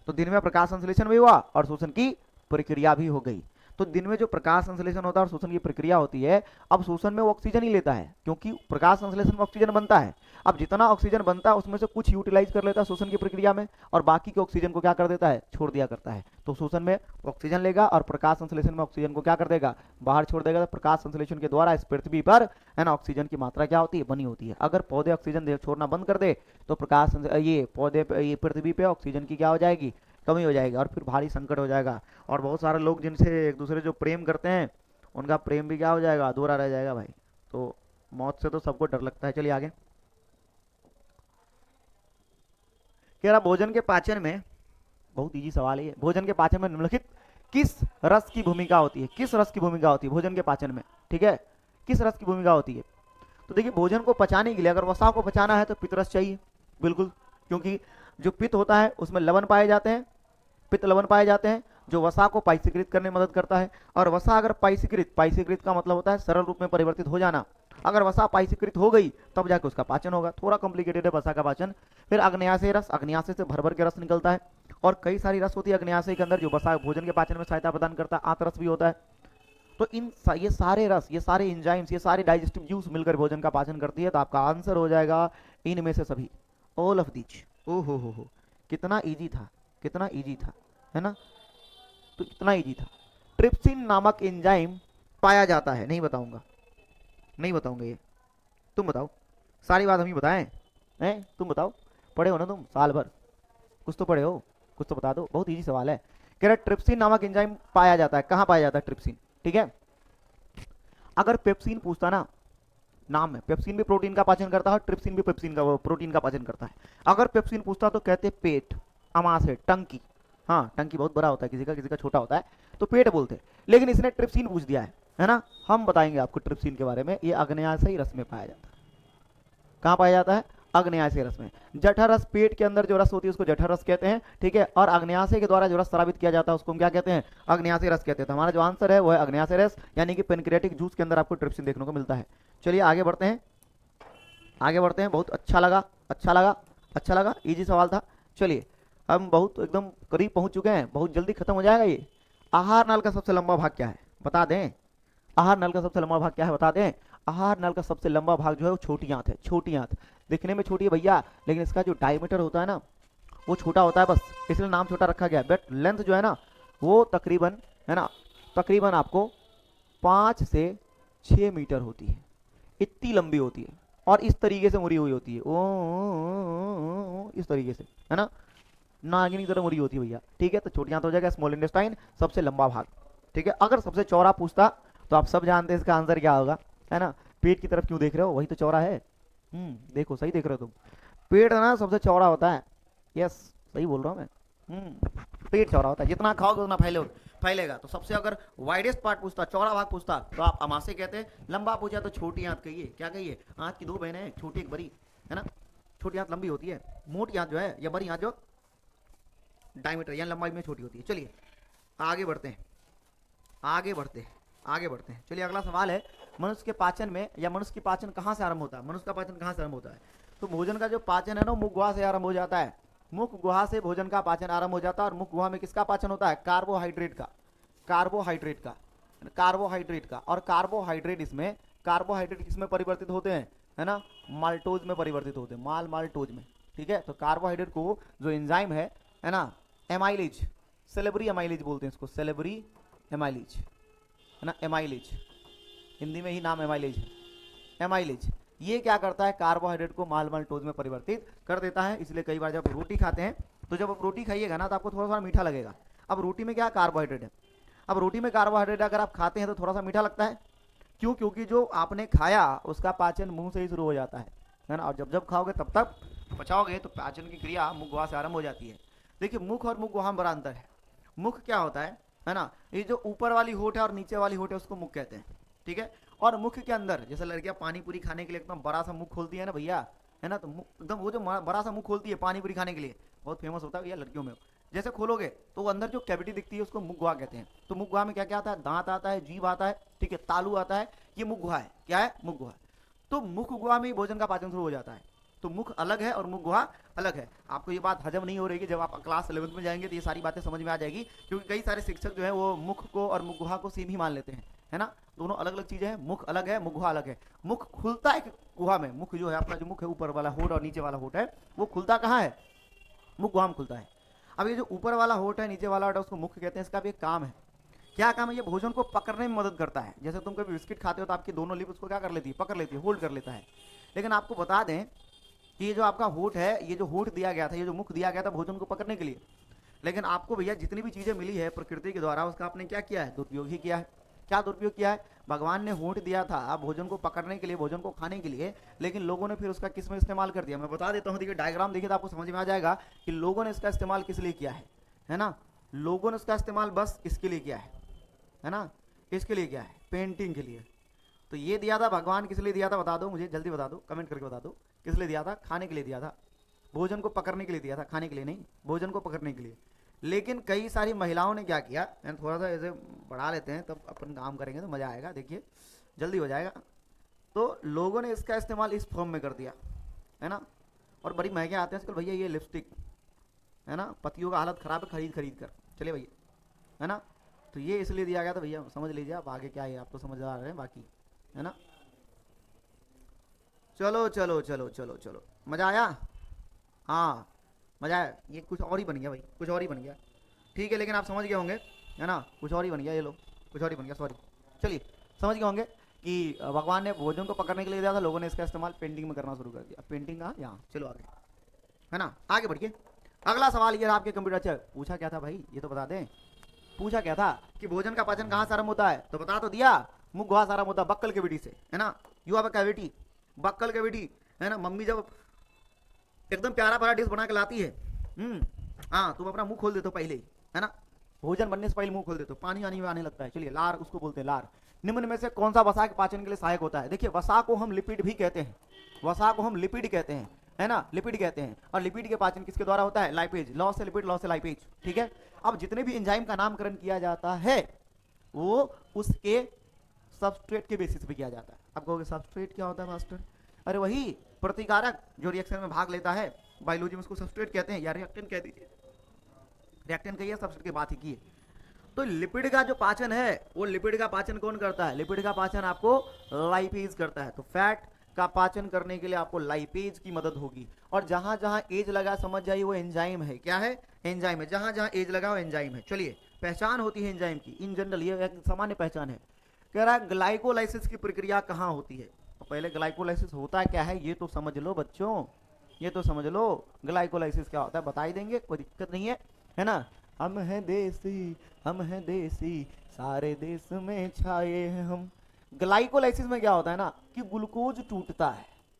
तो दिन में प्रकाश संश्लेषण भी हुआ और शोषण की प्रक्रिया भी हो गई। तो दिन में जो प्रकाश संश्लेषण होता है और शोषण की प्रक्रिया होती है, अब शोषण में वो ऑक्सीजन ही लेता है, क्योंकि प्रकाश संश्लेषण में ऑक्सीजन बनता है। अब जितना ऑक्सीजन बनता है उसमें से कुछ यूटिलाइज कर लेता है शोषण की प्रक्रिया में, और बाकी के ऑक्सीजन को क्या कर देता है, छोड़ दिया करता है। तो शोषण में ऑक्सीजन लेगा और प्रकाश संश्लेषण में ऑक्सीजन को क्या कर देगा, बाहर छोड़ देगा। तो प्रकाश संश्लेषण के द्वारा इस पृथ्वी पर है ना ऑक्सीजन की मात्रा क्या होती है, बनी होती है। अगर पौधे ऑक्सीजन छोड़ना बंद कर दे तो प्रकाश ये पौधे ये पृथ्वी पे ऑक्सीजन की क्या हो जाएगी, कमी हो जाएगी और फिर भारी संकट हो जाएगा। और बहुत सारे लोग जिनसे एक दूसरे जो प्रेम करते हैं उनका प्रेम भी क्या हो जाएगा, अधूरा रह जाएगा भाई। तो मौत से तो सबको डर लगता है। चलिए आगे कह रहा भोजन के पाचन में, बहुत इजी सवाल है ये, भोजन के पाचन में निम्नलिखित किस रस की भूमिका होती है, किस रस की भूमिका होती है भोजन के पाचन में, ठीक है, किस रस की भूमिका होती है। तो देखिए भोजन को पचाने के लिए अगर वसा को पचाना है तो पित्त चाहिए, बिल्कुल, क्योंकि जो पित्त होता है उसमें लवण पाए जाते हैं, पित्त लवण पाए जाते हैं जो वसा को पाइसीकृत करने में मदद करता है। और वसा अगर पाइसीकृत, पाइसीकृत का मतलब होता है सरल रूप में परिवर्तित हो जाना, अगर वसा पाइसीकृत हो गई तब जाके उसका पाचन होगा। थोड़ा कॉम्प्लिकेटेड है वसा का पाचन। फिर अग्न्याशय रस, अग्न्याशय से भर भर के रस निकलता है और कई सारी रस होती है अग्न्याशय के अंदर जो वसा भोजन के पाचन में सहायता प्रदान करता है, आंत भी होता है। तो ये सारे रस, ये सारे एंजाइम्स, ये सारे डाइजेस्टिव जूस मिलकर भोजन का पाचन करती है। तो आपका आंसर हो जाएगा इनमें से सभी, ऑल ऑफ दीज। ओ हो, कितना इजी था, कितना इजी था, है ना, तो कितना इजी था। ट्रिप्सिन नामक एंजाइम पाया जाता है, नहीं बताऊंगा, नहीं बताऊंगा ये, तुम बताओ, सारी बात हम ही बताएं हैं, तुम बताओ, पढ़े हो ना तुम साल भर, कुछ तो पढ़े हो, कुछ तो बता दो, बहुत इजी सवाल है। कह रहे ट्रिप्सिन नामक एंजाइम पाया जाता है, कहां पाया जाता है ट्रिप्सिन, ठीक है। अगर पेप्सिन पूछता ना, नाम में पेप्सिन भी प्रोटीन का पाचन करता है, ट्रिप्सिन भी पेप्सिन का प्रोटीन का पाचन करता है। अगर पेप्सिन पूछता तो कहते पेट, अमाशय, टंकी, हाँ टंकी बहुत बड़ा होता है किसी का छोटा होता है तो पेट बोलते, लेकिन इसने ट्रिप्सिन पूछ दिया है ना। हम बताएंगे आपको ट्रिप्सिन के बारे में। ये अग्न्याशयी रस में पाया जाता है। कहाँ पाया जाता है, अग्न्याशय रस में। जठर रस, पेट के अंदर जो रस होती है उसको जठर रस कहते हैं, ठीक है। और अग्न्याशय के द्वारा जो रस स्रावित किया जाता है उसको हम क्या कहते हैं, अग्न्याशय रस कहते हैं। तो हमारा जो आंसर है वो है अग्न्याशय रस, यानी कि पेनक्रियाटिक जूस के अंदर आपको ट्रिप्सिन देखने को मिलता है। चलिए आगे बढ़ते हैं, आगे बढ़ते हैं। बहुत अच्छा लगा, अच्छा लगा, अच्छा लगा, इजी सवाल था। चलिए हम बहुत एकदम करीब पहुंच चुके हैं, बहुत जल्दी खत्म हो जाएगा ये। आहार नल का सबसे लंबा भाग क्या है बता दें, आहार नल का सबसे लंबा भाग क्या है बता दें। आहार नल का सबसे लंबा भाग जो है वो छोटी आंत है। छोटी आंत दिखने में छोटी है भैया, लेकिन इसका जो डायमीटर होता है ना वो छोटा होता है, बस इसलिए नाम छोटा रखा गया है। बट लेंथ जो है ना वो तकरीबन, है ना, तकरीबन आपको 5 से 6 मीटर होती है, इतनी लंबी होती है और इस तरीके से मुड़ी हुई होती है, ओ इस तरीके से, है ना, नागिन की तरह मुड़ी होती है भैया, ठीक है। तो छोटी आंत हो जाएगा स्मॉल इंटेस्टाइन, सबसे लंबा भाग, ठीक है। अगर सबसे चौड़ा पूछता तो आप सब जानते हैं इसका आंसर क्या होगा, है ना। पेट की तरफ क्यों देख रहे हो, वही तो चौड़ा है। देखो सही देख रहे हो तुम, पेट ना सबसे चौड़ा होता है, यस सही बोल रहा हूँ मैं। पेट चौड़ा होता है, जितना खाओगे उतना फैलेगा। तो सबसे अगर वाइडेस्ट पार्ट पूछता, चौड़ा भाग पूछता तो आप अमाशय कहते हैं। लंबा पूछा तो छोटी आंत कहिए, क्या कहिए, आंत की 2 बहनें हैं, छोटी एक बड़ी, है ना। छोटी आंत लंबी होती है, मोटी आंत जो है या बड़ी आंत जो डायमीटर या लंबाई में छोटी होती है। चलिए आगे बढ़ते हैं, आगे बढ़ते हैं, आगे बढ़ते हैं। चलिए अगला सवाल है, मनुष्य के पाचन में या मनुष्य की पाचन कहाँ से आरंभ होता है, मनुष्य का पाचन कहाँ से आरंभ होता है। तो भोजन का जो पाचन है ना मुख गुहा से आरंभ हो जाता है। मुख गुहा से भोजन का पाचन आरंभ हो जाता है। और मुख गुहा में किसका पाचन होता है, कार्बोहाइड्रेट का, कार्बोहाइड्रेट का, कार्बोहाइड्रेट का। और कार्बोहाइड्रेट इसमें, कार्बोहाइड्रेट किसमें परिवर्तित होते हैं, है ना, माल्टोज में परिवर्तित होते हैं, माल्टोज में, ठीक है। तो कार्बोहाइड्रेट को जो एंजाइम है ना, एमाइलेज, सेलेब्री एमाइलेज बोलते हैं इसको, सेलेब्री एमाइलेज, है ना, एमाइलेज, हिंदी में ही नाम एमाइलेज है, एमाइलेज। ये क्या करता है, कार्बोहाइड्रेट को माल्टोज में परिवर्तित कर देता है। इसलिए कई बार जब रोटी खाते हैं तो जब आप रोटी खाइएगा ना तो आपको थोड़ा सा मीठा लगेगा। अब रोटी में क्या कार्बोहाइड्रेट है, अब रोटी में कार्बोहाइड्रेट अगर आप खाते हैं तो थोड़ा सा मीठा लगता है, क्यों, क्योंकि जो आपने खाया उसका पाचन मुंह से ही शुरू हो जाता है ना। और जब जब खाओगे तब तक पचाओगे तो पाचन की क्रिया मुख गुहा से आरंभ हो जाती है। देखिए मुख और मुख गुहा में बड़ा अंतर है। मुख क्या होता है ना, ये जो ऊपर वाली होठ है और नीचे वाली होठ है उसको मुख कहते हैं, ठीक है। और मुख के अंदर जैसे लड़कियां पानी पूरी खाने के लिए एकदम बड़ा सा मुख खोलती है ना भैया, है ना, तो एकदम वो जो बड़ा सा मुख खोलती है पानी पूरी खाने के लिए, बहुत फेमस होता है भैया लड़कियों में। जैसे खोलोगे तो वो अंदर जो कैविटी दिखती है उसको मुख गुहा कहते हैं। तो मुख गुहा में क्या क्या आता है, दांत आता है, जीभ आता है, ठीक है, तालू आता है, ये मुख गुहा है। क्या है, मुख गुहा। तो मुख गुहा में ही भोजन का पाचन शुरू हो जाता है। तो मुख अलग है और मुख गुहा अलग है। आपको ये बात हजम नहीं हो रही कि जब आप क्लास 11th में जाएंगे तो ये सारी बातें समझ में आ जाएगी, क्योंकि कई सारे शिक्षक जो है वो मुख को और मुख गुहा को सेम ही मान लेते हैं, है ना। दोनों अलग अलग चीजें हैं, मुख अलग है, मुख गुहा अलग है। मुख खुलता है गुहा में, मुख जो है अपना जो मुख है ऊपर वाला होठ और नीचे वाला होठ है वो खुलता कहाँ है, मुख गुहा में खुलता है। अब ये जो ऊपर वाला होठ है नीचे वाला होठ है उसको मुख कहते हैं। इसका भी एक काम है, क्या काम है, ये भोजन को पकड़ने में मदद करता है। जैसे तुम कभी बिस्किट खाते हो तो आपकी दोनों लिप उसको क्या कर लेती है, पकड़ लेती है, होल्ड कर लेता है। लेकिन आपको बता दें कि ये जो आपका होठ है, ये जो होठ दिया गया था, ये जो मुख दिया गया था भोजन को पकड़ने के लिए, लेकिन आपको भैया जितनी भी चीजें मिली है प्रकृति के द्वारा उसका आपने क्या किया है, दुरुपयोग ही किया है। क्या दुरुपयोग किया है? भगवान ने होंठ दिया था भोजन को पकड़ने के लिए, भोजन को खाने के लिए, लेकिन लोगों ने फिर उसका किस में इस्तेमाल कर दिया। मैं बता देता हूँ, देखिए डायग्राम देखिए तो आपको समझ में आ जाएगा कि लोगों ने इसका इस्तेमाल किस लिए किया है ना। लोगों ने इसका इस्तेमाल बस इसके लिए किया है ना, किसके लिए किया है, पेंटिंग के लिए। तो ये दिया था भगवान, किस लिए दिया था बता दो मुझे, जल्दी बता दो, कमेंट करके बता दो, किस लिए दिया था? खाने के लिए दिया था, भोजन को पकड़ने के लिए दिया था, खाने के लिए नहीं, भोजन को पकड़ने के लिए। लेकिन कई सारी महिलाओं ने क्या किया, थोड़ा सा ऐसे बढ़ा लेते हैं तब अपन काम करेंगे तो मजा आएगा, देखिए जल्दी हो जाएगा। तो लोगों ने इसका इस्तेमाल इस फॉर्म में कर दिया है ना, और बड़ी महंगे आते हैं आजकल भैया ये लिपस्टिक है ना, पतियों का हालत खराब है खरीद खरीद कर, चलिए भैया है ना। तो ये इसलिए दिया गया था भैया, समझ लीजिए आप, आगे क्या है आप तो समझ आ रहे हैं बाकी, है ना। चलो चलो चलो चलो चलो, मजा आया? हाँ मजा आया, ये कुछ और ही बन गया भाई, कुछ और ही बन गया, ठीक है, लेकिन आप समझ गए होंगे है ना, कुछ और ही बन गया, ये लो कुछ और ही बन गया, सॉरी। चलिए समझ गए होंगे कि भगवान ने भोजन को पकड़ने के लिए दिया था, लोगों ने इसका इस्तेमाल पेंटिंग में करना शुरू कर दिया। पेंटिंग कहाँ, यहाँ, चलो आगे है ना, आगे बढ़िए। अगला सवाल ये आपके कंप्यूटर, अच्छा पूछा क्या था भाई, ये तो बता दें, पूछा क्या था कि भोजन का पाचन कहाँ से आरंभ होता है, तो बता तो दिया, मुख गुहा से आरंभ होता है, बक्कल कैविटी से, है ना, you have a cavity, buccal cavity, है ना। मम्मी जब एकदम प्यारा प्यारा डिश बना के लाती है, हाँ तुम अपना मुंह खोल देते हो पहले ही, है ना, भोजन बनने से पहले मुंह खोल देते हो, पानी आने में आने लगता है। चलिए लार उसको बोलते हैं, लार। निम्न में से कौन सा वसा के पाचन के लिए सहायक होता है? देखिए वसा को हम लिपिड भी कहते हैं, वसा को हम लिपिड कहते हैं, है ना, लिपिड कहते हैं। और लिपिड के पाचन किसके द्वारा होता है? लाइपेज, लॉ से लिपिड, लॉ से लाइपेज, ठीक है। अब जितने भी एंजाइम का नामकरण किया जाता है वो उसके सबस्ट्रेट के बेसिस पे किया जाता है। अब कहोगे सबस्ट्रेट क्या होता है मास्टर? अरे वही प्रतिकारक जो रिएक्शन में भाग लेता है, बायोलॉजी में उसको सबस्ट्रेट कहते हैं, या रिएक्टेंट कह दीजिए, रिएक्टेंट कहिए, सबस्ट्रेट की बात ही की है। तो लिपिड का जो पाचन है वो लिपिड का पाचन कौन करता है? लिपिड का पाचन आपको लाइपेज करता है। तो फैट का पाचन करने के लिए आपको लाइपेज की मदद होगी। और जहां जहां एज लगा समझ जाइए वो एंजाइम है। क्या है? एंजाइम है। जहां जहां एज लगा वो एंजाइम है। चलिए पहचान होती है एंजाइम की इन जनरल, ये एक सामान्य पहचान है। कह रहा है ग्लाइकोलाइसिस की प्रक्रिया कहाँ होती है? तो पहले ग्लाइकोलाइसिस होता क्या है ये तो समझ लो बच्चों, ये तो समझ लो ग्लाइकोलाइसिस क्या होता है, बता ही देंगे, कोई दिक्कत नहीं है ना। हम हैं देसी, हम हैं देसी, सारे देश में छाए हैं हम। ग्लाइकोलाइसिस में क्या होता है ना कि ग्लूकोज टूटता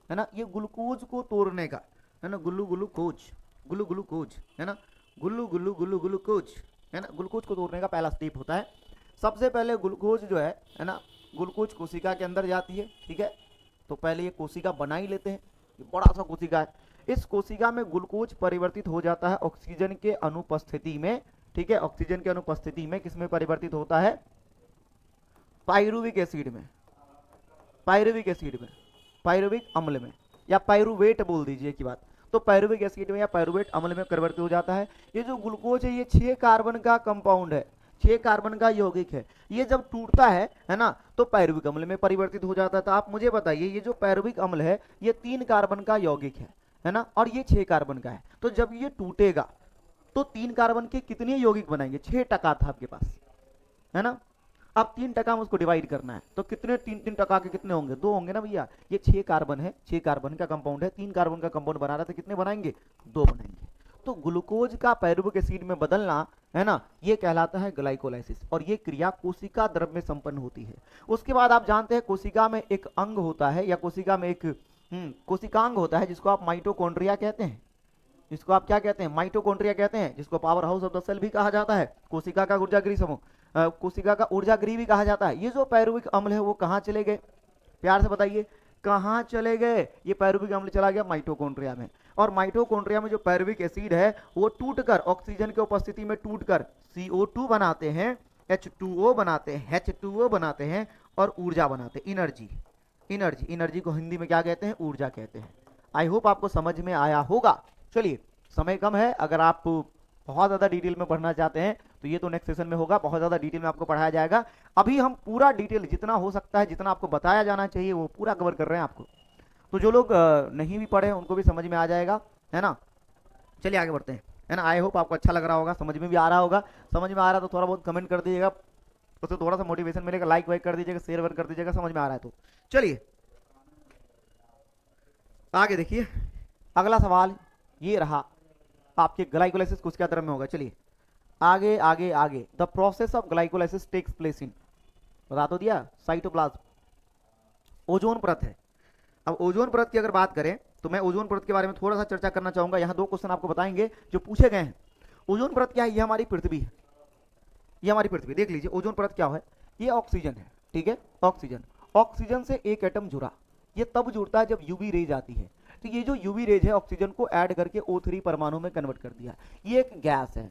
है ना, ये ग्लूकोज को तोड़ने का है ना, गुल्लू ग्लूकोज, गुल्लू ग्लूकोज है ना, गुल्लू गुल्लू गुल्लू ग्लूकोज है ना, ग्लूकोज को तोड़ने का पहला स्टेप होता है। सबसे पहले ग्लूकोज जो है ना, ग्लूकोज कोशिका के अंदर जाती है, ठीक है। तो पहले ये कोशिका बना ही लेते हैं, ये बड़ा सा कोशिका है। इस कोशिका में ग्लूकोज परिवर्तित हो जाता है ऑक्सीजन के अनुपस्थिति में, ठीक है। ऑक्सीजन के अनुपस्थिति में किसमें परिवर्तित होता है? पाइरुविक एसिड में, पाइरुविक एसिड में, पाइरुविक अम्ल में, या पाइरुवेट बोल दीजिए की बात। तो पाइरुविक एसिड में या पाइरुवेट अम्ल में परिवर्तित हो जाता है। ये जो ग्लूकोज है ये 6 कार्बन का कंपाउंड है, 6 कार्बन का यौगिक है। ये जब टूटता है ना तो पाइरुविक अम्ल में परिवर्तित हो जाता है। तो आप मुझे बताइए ये जो पाइरुविक अम्ल है ये 3 कार्बन का यौगिक है ना, और ये 6 कार्बन का है। तो जब ये टूटेगा तो 3 कार्बन के कितने यौगिक बनाएंगे? 6 टका था आपके पास, है ना। अब 3 टका में उसको डिवाइड करना है तो कितने 3 टका के कितने होंगे? 2 होंगे ना भैया। ये 6 कार्बन है, 6 कार्बन का कंपाउंड है, 3 कार्बन का कंपाउंड बना रहा था, कितने बनाएंगे? 2 बनाएंगे। तो ग्लूकोज का पाइरुविक एसिड में बदलना है ना, ये कहलाता है ग्लाइकोलाइसिस, और ये क्रिया कोशिका द्रव में संपन्न होती है। उसके बाद आप जानते हैं कोशिका में एक अंग होता है, या कोशिका में एक कोशिकांग होता है जिसको आप माइटोकॉन्ड्रिया कहते हैं, जिसको आप क्या कहते हैं? माइटोकॉन्ड्रिया कहते हैं, जिसको powerhouse of the cell भी कहा जाता है, कोशिका का ऊर्जागृह समूह, कोशिका का ऊर्जागृह भी कहा जाता है। ये जो पाइरुविक अम्ल है वो कहाँ चले गए? प्यार से बताइए कहाँ चले गए? ये पाइरुविक अम्ल चला गया माइटोकॉन्ड्रिया में। और माइटोकॉन्ड्रिया में जो पाइरुविक एसिड है वो टूटकर ऑक्सीजन की उपस्थिति में टूटकर CO2 बनाते हैं, H2O बनाते हैं, H2O बनाते हैं और ऊर्जा बनाते हैं, एनर्जी। एनर्जी, एनर्जी को हिंदी में क्या कहते हैं? ऊर्जा कहते हैं। आई होप आपको समझ में आया होगा। चलिए समय कम है, अगर आप बहुत ज्यादा डिटेल में पढ़ना चाहते हैं तो ये तो नेक्स्ट सेशन में होगा, बहुत ज्यादा डिटेल में आपको पढ़ाया जाएगा। अभी हम पूरा डिटेल जितना हो सकता है, जितना आपको बताया जाना चाहिए वो पूरा कवर कर रहे हैं आपको। तो जो लोग नहीं भी पढ़े उनको भी समझ में आ जाएगा, है ना। चलिए आगे बढ़ते हैं, है ना। आई होप आपको अच्छा लग रहा होगा, समझ में भी आ रहा होगा। समझ में आ रहा है तो थोड़ा बहुत कमेंट कर दीजिएगा, उससे थोड़ा सा मोटिवेशन मिलेगा। लाइक वाइक कर दीजिएगा, शेयर वेयर कर दीजिएगा, समझ में आ रहा है तो। चलिए आगे देखिए, अगला सवाल ये रहा आपके ग्लाइकोलाइसिस कोशिका द्रव में होगा। चलिए आगे आगे आगे, the process of glycolysis takes place in, बता तो दिया, साइटोप्लाज्म। ओजोन परत है। अब ओजोन परत की अगर बात करें तो मैं ओजोन परत के बारे में थोड़ा सा चर्चा करना चाहूंगा। यहां 2 क्वेश्चन आपको बताएंगे जो पूछे गए हैं। ओजोन परत क्या है? ये हमारी पृथ्वी है, ये हमारी पृथ्वी, देख लीजिए ओजोन परत क्या है। ये ऑक्सीजन है, ठीक है, ऑक्सीजन। ऑक्सीजन से एक एटम जुड़ा, ये तब जुड़ता है जब यूवी रेज आती है। तो ये जो यूवी रेज है ऑक्सीजन को ऐड करके O3 परमाणु में कन्वर्ट कर दिया। ये एक गैस है,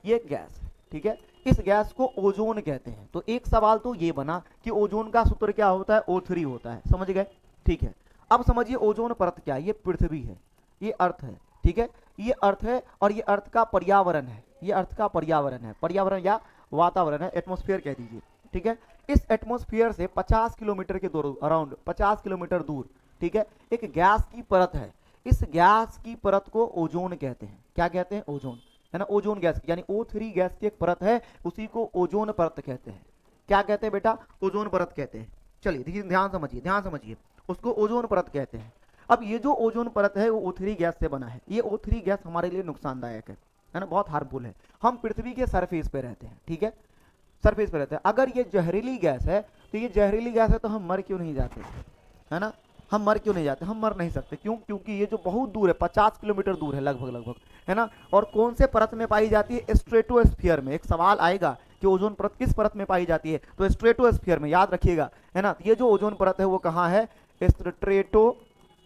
ये एक गैस है, ठीक है। इस गैस को ओजोन कहते हैं। तो एक सवाल तो ये बना कि ओजोन का सूत्र क्या होता है? O3 होता है, समझ गए, ठीक है। अब समझिए ओजोन परत क्या है। ये पृथ्वी है, ये अर्थ है, ठीक है, ये अर्थ है और ये अर्थ का पर्यावरण है, ये अर्थ का पर्यावरण है, पर्यावरण या वातावरण है, एटमॉस्फेयर कह दीजिए, ठीक है। इस एटमॉस्फेयर से 50 किलोमीटर के दूर, अराउंड 50 किलोमीटर दूर, ठीक है, एक गैस की परत है। इस गैस की परत को ओजोन कहते हैं। क्या कहते हैं? ओजोन, है ना। ओजोन गैस यानी O3 गैस की एक परत है, उसी को ओजोन परत कहते हैं। क्या कहते हैं बेटा? ओजोन परत कहते हैं। चलिए देखिए, ध्यान समझिए, ध्यान समझिए, उसको ओजोन परत कहते हैं। अब ये जो ओजोन परत है वो O3 गैस से बना है। ये O3 गैस हमारे लिए नुकसानदायक है ना, बहुत हार्मफुल है। हम पृथ्वी के सरफेस पे रहते हैं, ठीक है, सरफेस पे रहते हैं। अगर ये जहरीली गैस है तो ये जहरीली गैस है तो हम मर क्यों नहीं जाते, है ना, हम मर क्यों नहीं जाते? हम मर नहीं सकते, क्यों? क्योंकि ये जो बहुत दूर है, 50 किलोमीटर दूर है लगभग लगभग, है ना। और कौन से परत में पाई जाती है? स्ट्रेटोस्फीयर में। एक सवाल आएगा कि ओजोन परत किस परत में पाई जाती है, तो स्ट्रेटोस्फीयर में, याद रखिएगा, है ना। ये जो ओजोन परत है वो कहाँ है?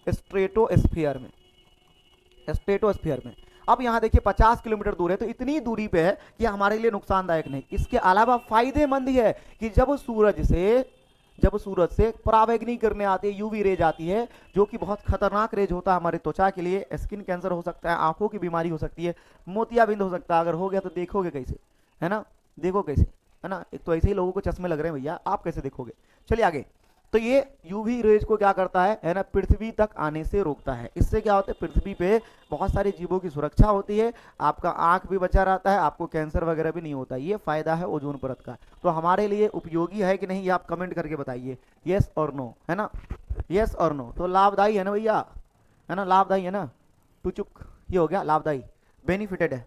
स्ट्रेटोस्फीयर में, स्ट्रेटोस्फीयर में। अब यहाँ देखिए 50 किलोमीटर दूर है, तो इतनी दूरी पे है कि हमारे लिए नुकसानदायक नहीं। इसके अलावा फायदेमंद है कि जब सूरज से पराबैंगनी किरणें आती है, यूवी रेज आती है, जो कि बहुत खतरनाक रेज होता है हमारी त्वचा के लिए। स्किन कैंसर हो सकता है, आंखों की बीमारी हो सकती है, मोतियाबिंद हो सकता है। अगर हो गया तो देखोगे कैसे, है ना, देखो कैसे, है ना। एक तो ऐसे ही लोगों को चश्मे लग रहे हैं भैया, आप कैसे देखोगे? चलिए आगे। तो ये यूवी रेज को क्या करता है ना, पृथ्वी तक आने से रोकता है। इससे क्या होता है? पृथ्वी पे बहुत सारे जीवों की सुरक्षा होती है, आपका आंख भी बचा रहता है, आपको कैंसर वगैरह भी नहीं होता। ये फायदा है ओजोन परत का। तो हमारे लिए उपयोगी है कि नहीं, ये आप कमेंट करके बताइए, यस और नो, है ना, यस और नो। तो लाभदायी है ना भैया, है ना, लाभदायी है ना, टुचुक, ये हो गया लाभदायी, बेनिफिटेड है,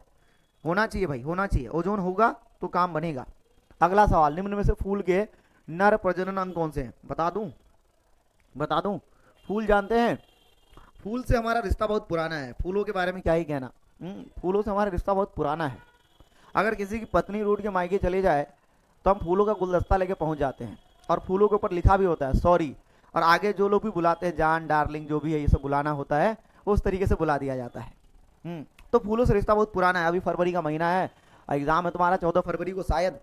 होना चाहिए भाई, होना चाहिए। ओजोन होगा तो काम बनेगा। अगला सवाल, निम्न में से फूल के नर प्रजनन अंग कौन से हैं? बता दूं, बता दूं, फूल जानते हैं? फूल से हमारा रिश्ता बहुत पुराना है। फूलों के बारे में क्या ही कहना, फूलों से हमारा रिश्ता बहुत पुराना है। अगर किसी की पत्नी रूठ के मायके चले जाए तो हम फूलों का गुलदस्ता लेके पहुंच जाते हैं, और फूलों के ऊपर लिखा भी होता है सॉरी, और आगे जो लोग भी बुलाते हैं, जान, डार्लिंग, जो भी है, ये सब बुलाना होता है, उस तरीके से बुला दिया जाता है। तो फूलों से रिश्ता बहुत पुराना है। अभी फरवरी का महीना है, एग्जाम है तुम्हारा 14 फरवरी को शायद,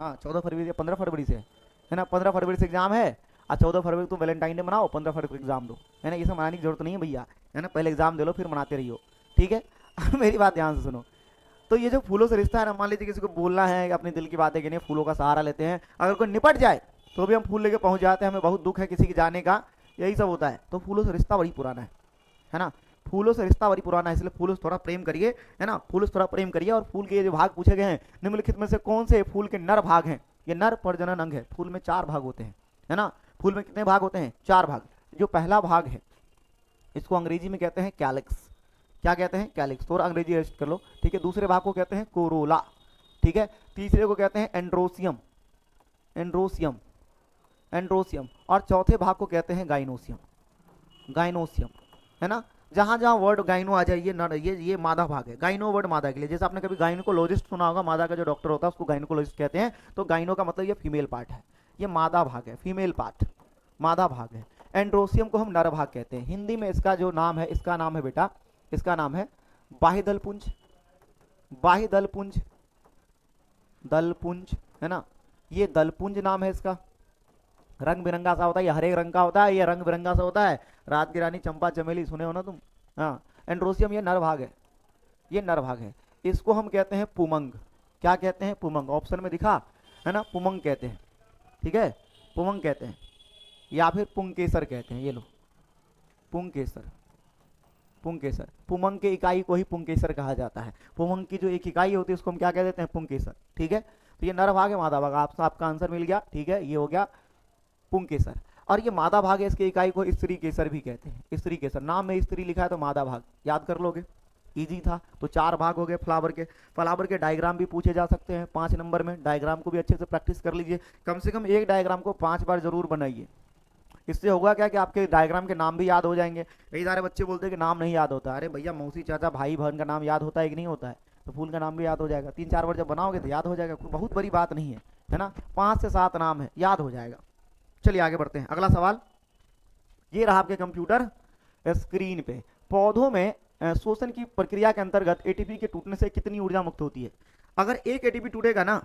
हाँ 14 फरवरी या 15 फरवरी से, है ना, 15 फरवरी से एग्जाम है। और 14 फरवरी तुम वैलेंटाइन डे मनाओ, 15 फरवरी को एग्जाम दो, है ना। ये सब मनाने की जरूरत नहीं है भैया, है ना, पहले एग्जाम दे लो फिर मनाते रहियो, ठीक है। मेरी बात ध्यान से सुनो। तो ये जो फूलों से रिश्ता है ना, मान लीजिए किसी को बोलना है, अपने दिल की बातें कहनी है, फूलों का सहारा लेते हैं। अगर कोई निपट जाए तो भी हम फूल लेके पहुंच जाते हैं, हमें बहुत दुख है किसी के जाने का, यही सब होता है। तो फूलों से रिश्ता बड़ी पुराना है ना, फूलों से रिश्ता बड़ी पुराना है। इसलिए फूलों से थोड़ा प्रेम करिए, है ना, फूलों से थोड़ा प्रेम करिए। और फूल के ये जो भाग पूछे गए हैं, निम्नलिखित में से कौन से फूल के नर भाग हैं? ये नर प्रजनन अंग है। फूल में 4 भाग होते हैं, है ना। फूल में कितने भाग होते हैं? 4 भाग। जो पहला भाग है इसको अंग्रेजी में कहते हैं कैलिक्स। क्या कहते हैं? कैलिक्स। थोड़ा अंग्रेजी रेस्ट कर लो, ठीक है। दूसरे भाग को कहते हैं कोरोला, ठीक है। तीसरे को कहते हैं एंड्रोसियम, एंड्रोसियम, एंड्रोसियम। और चौथे भाग को कहते हैं गाइनोसियम, गाइनोसियम, है ना। जहां जहां वर्ड गाइनो आ जाए, ये मादा भाग है। गाइनो वर्ड मादा के लिए, जैसे आपने कभी गाइनोकोलॉजिस्ट सुना होगा, मादा का जो डॉक्टर होता है उसको गाइनोकोलॉजिस्ट कहते हैं। तो गाइनो का मतलब ये फीमेल पार्ट है, ये मादा भाग है, फीमेल पार्ट मादा भाग है। एंड्रोसियम को हम नर भाग कहते हैं। हिंदी में इसका जो नाम है, इसका नाम है बेटा, इसका नाम है बाह्यदलपुंज, बाह्यदलपुंज, दलपुंज, है ना, ये दलपुंज नाम है इसका। रंग बिरंगा सा होता है, ये हरे रंग का होता है, ये रंग बिरंगा सा होता है। रात की रानी, चंपा चमेली सुने हो ना तुम, हाँ। एंड्रोसियम ये नर भाग है, ये नर भाग है। इसको हम कहते हैं पुमंग। क्या कहते हैं? पुमंग। ऑप्शन में दिखा है ना, पुमंग कहते हैं, ठीक है, पुमंग कहते हैं, या फिर पुंकेसर कहते हैं। ये लो, पुंकेसर, पुंकेसर। पुमंग के इकाई को ही पुंकेसर कहा जाता है। पुमंग की जो एक इकाई होती है उसको हम क्या कह देते हैं? पुंकेसर, ठीक है। तो ये नर भाग है, मादा भाग। आपका आंसर मिल गया, ठीक है, ये हो गया पुंकेसर। और ये मादा भाग है, इसकी इकाई को स्त्री केसर भी कहते हैं। स्त्री केसर, नाम में स्त्री लिखा है तो मादा भाग, याद कर लोगे, इजी था। तो 4 भाग हो गए फ्लावर के। फ्लावर के डायग्राम भी पूछे जा सकते हैं 5 नंबर में, डायग्राम को भी अच्छे से प्रैक्टिस कर लीजिए। कम से कम एक डायग्राम को 5 बार जरूर बनाइए। इससे होगा क्या कि आपके डायग्राम के नाम भी याद हो जाएंगे। कई सारे बच्चे बोलते हैं कि नाम नहीं याद होता। अरे भैया, मौसी चाचा भाई बहन का नाम याद होता है कि नहीं होता है? तो फूल का नाम भी याद हो जाएगा। 3-4 बार जब बनाओगे तो याद हो जाएगा, कोई बहुत बड़ी बात नहीं है ना। 5 से 7 नाम है, याद हो जाएगा। चलिए आगे बढ़ते हैं। अगला सवाल ये रहा आपके कंप्यूटर स्क्रीन पे। पौधों में श्वसन की प्रक्रिया के अंतर्गत एटीपी के टूटने से कितनी ऊर्जा मुक्त होती है? अगर एक एटीपी टूटेगा ना,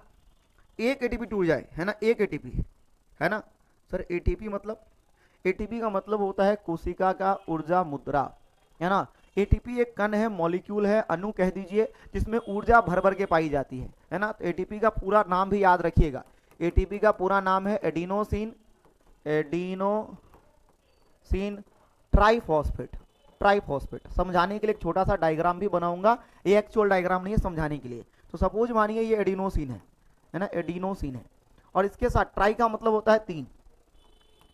एक एटीपी टूट जाए है ना, एक एटीपी है ना सर। एटीपी मतलब, एटीपी का मतलब होता है कोशिका का ऊर्जा मुद्रा, है ना। एटीपी एक कण है, मॉलिक्यूल है, अणु कह दीजिए, जिसमें ऊर्जा भर भर के पाई जाती है ना। तो एटीपी का पूरा नाम भी याद रखिएगा। एटीपी का पूरा नाम है एडिनोसिन ट्राइफॉस्फेट। ट्राइफॉस्फेट समझाने के लिए एक छोटा सा डायग्राम भी बनाऊंगा, ये एक्चुअल डायग्राम नहीं है, समझाने के लिए। तो सपोज मानिए ये एडिनोसिन है ना, एडिनोसिन है, और इसके साथ ट्राई का मतलब होता है 3,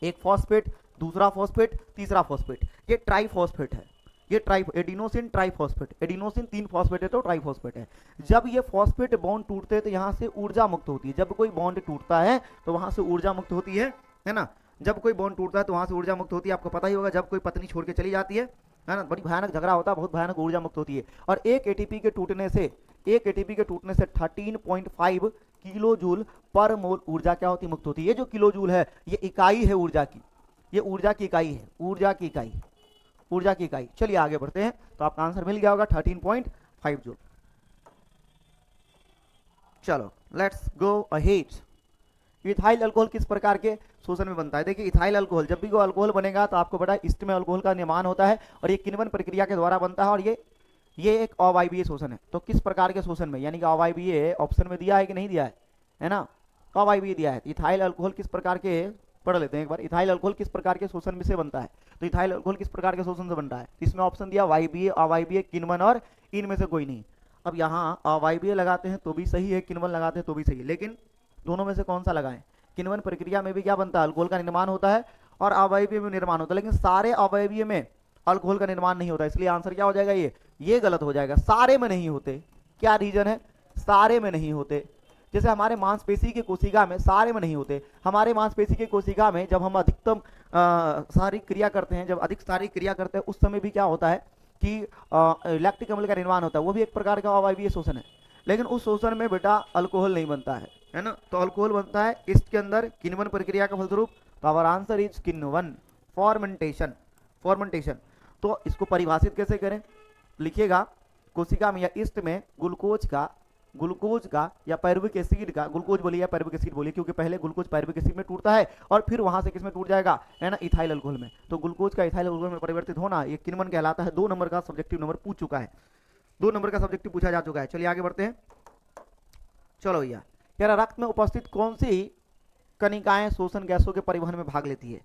एक फॉस्फेट, दूसरा फॉस्फेट, तीसरा फॉस्फेट, ये ट्राइफॉस्फेट है। ये एडिनोसिन ट्राइफॉस्फेट, एडिनोसिन 3 फॉस्फेट है तो ट्राइफॉस्फेट है। जब ये फॉस्फेट बॉन्ड टूटते हैं तो यहाँ से ऊर्जा मुक्त होती है। जब कोई बॉन्ड टूटता है तो वहां से ऊर्जा मुक्त होती है ना। जब कोई बॉन्ड टूटता है तो वहां से ऊर्जा मुक्त होती है। आपको पता ही होगा, जब कोई पत्नी छोड़ के चली जाती है ना, बड़ी भयानक झगड़ा होता है, बहुत भयानक ऊर्जा मुक्त होती है। और एक एटीपी के टूटने से 13.5 किलो जूल पर मोल ऊर्जा क्या होती, मुक्त होती है। ये जो किलो जूल है ये इकाई है ऊर्जा की, ये ऊर्जा की इकाई है, ऊर्जा की इकाई, ऊर्जा की इकाई। चलिए आगे बढ़ते हैं। तो आपका आंसर मिल गया होगा 13.5 जूल। चलो let's go ahead. Ethyl alcohol किस प्रकार के शोषण में बनता है? देखिए इथाइल अल्कोहल, जब भी कोई अल्कोहल बनेगा तो आपको पता है ईस्ट में अल्कोहल का निर्माण होता है, और ये किण्वन प्रक्रिया के द्वारा बनता है, और ये एक अवायवीय शोषण है। तो किस प्रकार के शोषण में, यानी कि अवायवीय ऑप्शन में दिया है कि नहीं दिया है ना, अवायवीय दिया है। इथाइल अल्कोहल किस प्रकार के, पढ़ लेते हैं एक बार। इथाइल अल्कोहल किस प्रकार के शोषण में से बनता है? तो इथाइल अल्कोहल किस प्रकार के शोषण से बनता है? इसमें ऑप्शन दिया वायवीय, अवायवीय, किण्वन, और इनमें से कोई नहीं। अब यहाँ अवायवीय लगाते हैं तो भी सही है, किण्वन लगाते हैं तो भी सही है, लेकिन दोनों में से कौन सा लगाएं? किण्वन प्रक्रिया में भी क्या बनता है, अल्कोहल का निर्माण होता है, और अवायवीय में निर्माण होता है, लेकिन सारे अवायवीय में अल्कोहल का निर्माण नहीं होता। इसलिए आंसर क्या हो जाएगा, ये गलत हो जाएगा। सारे में नहीं होते, क्या रीजन है? सारे में नहीं होते। जैसे हमारे मांसपेशी के कोशिका में सारे में नहीं होते। हमारे मांसपेशी के कोशिका में जब हम अधिकतम शारीरिक क्रिया करते हैं, जब अधिक शारीरिक क्रिया करते हैं, उस समय भी क्या होता है कि लैक्टिक अम्ल का निर्माण होता है, वो भी एक प्रकार का अवायवीय शोषण है। लेकिन उस शोषण में बेटा अल्कोहल नहीं बनता है ना। तो अल्कोहल बनता है इसके अंदर किण्वन प्रक्रिया का फलस्वरूप। तो आवर आंसर इज किण्वन, फॉर्मेंटेशन, फॉर्मेंटेशन। तो इसको परिभाषित कैसे करें, लिखिएगा, कोशिका में या ईस्ट में ग्लूकोज का या पायरुविक एसिड का, ग्लूकोज बोलिए या पायरुविक एसिड बोलिए, क्योंकि पहले ग्लूकोज पायरुविक एसिड में टूटता है और फिर वहां से किसमें टूट जाएगा, है ना, इथाइल अल्कोहल में। तो ग्लूकोज का इथाइल अल्कोहल में परिवर्तित होना ये किण्वन कहलाता है। 2 नंबर का सब्जेक्टिव नंबर पूछ चुका है, 2 नंबर का सब्जेक्टिव पूछा जा चुका है। चलिए आगे बढ़ते हैं। चलो भैया, कह रहा रक्त में उपस्थित कौन सी कणिकाएं शोषण गैसों के परिवहन में भाग लेती है?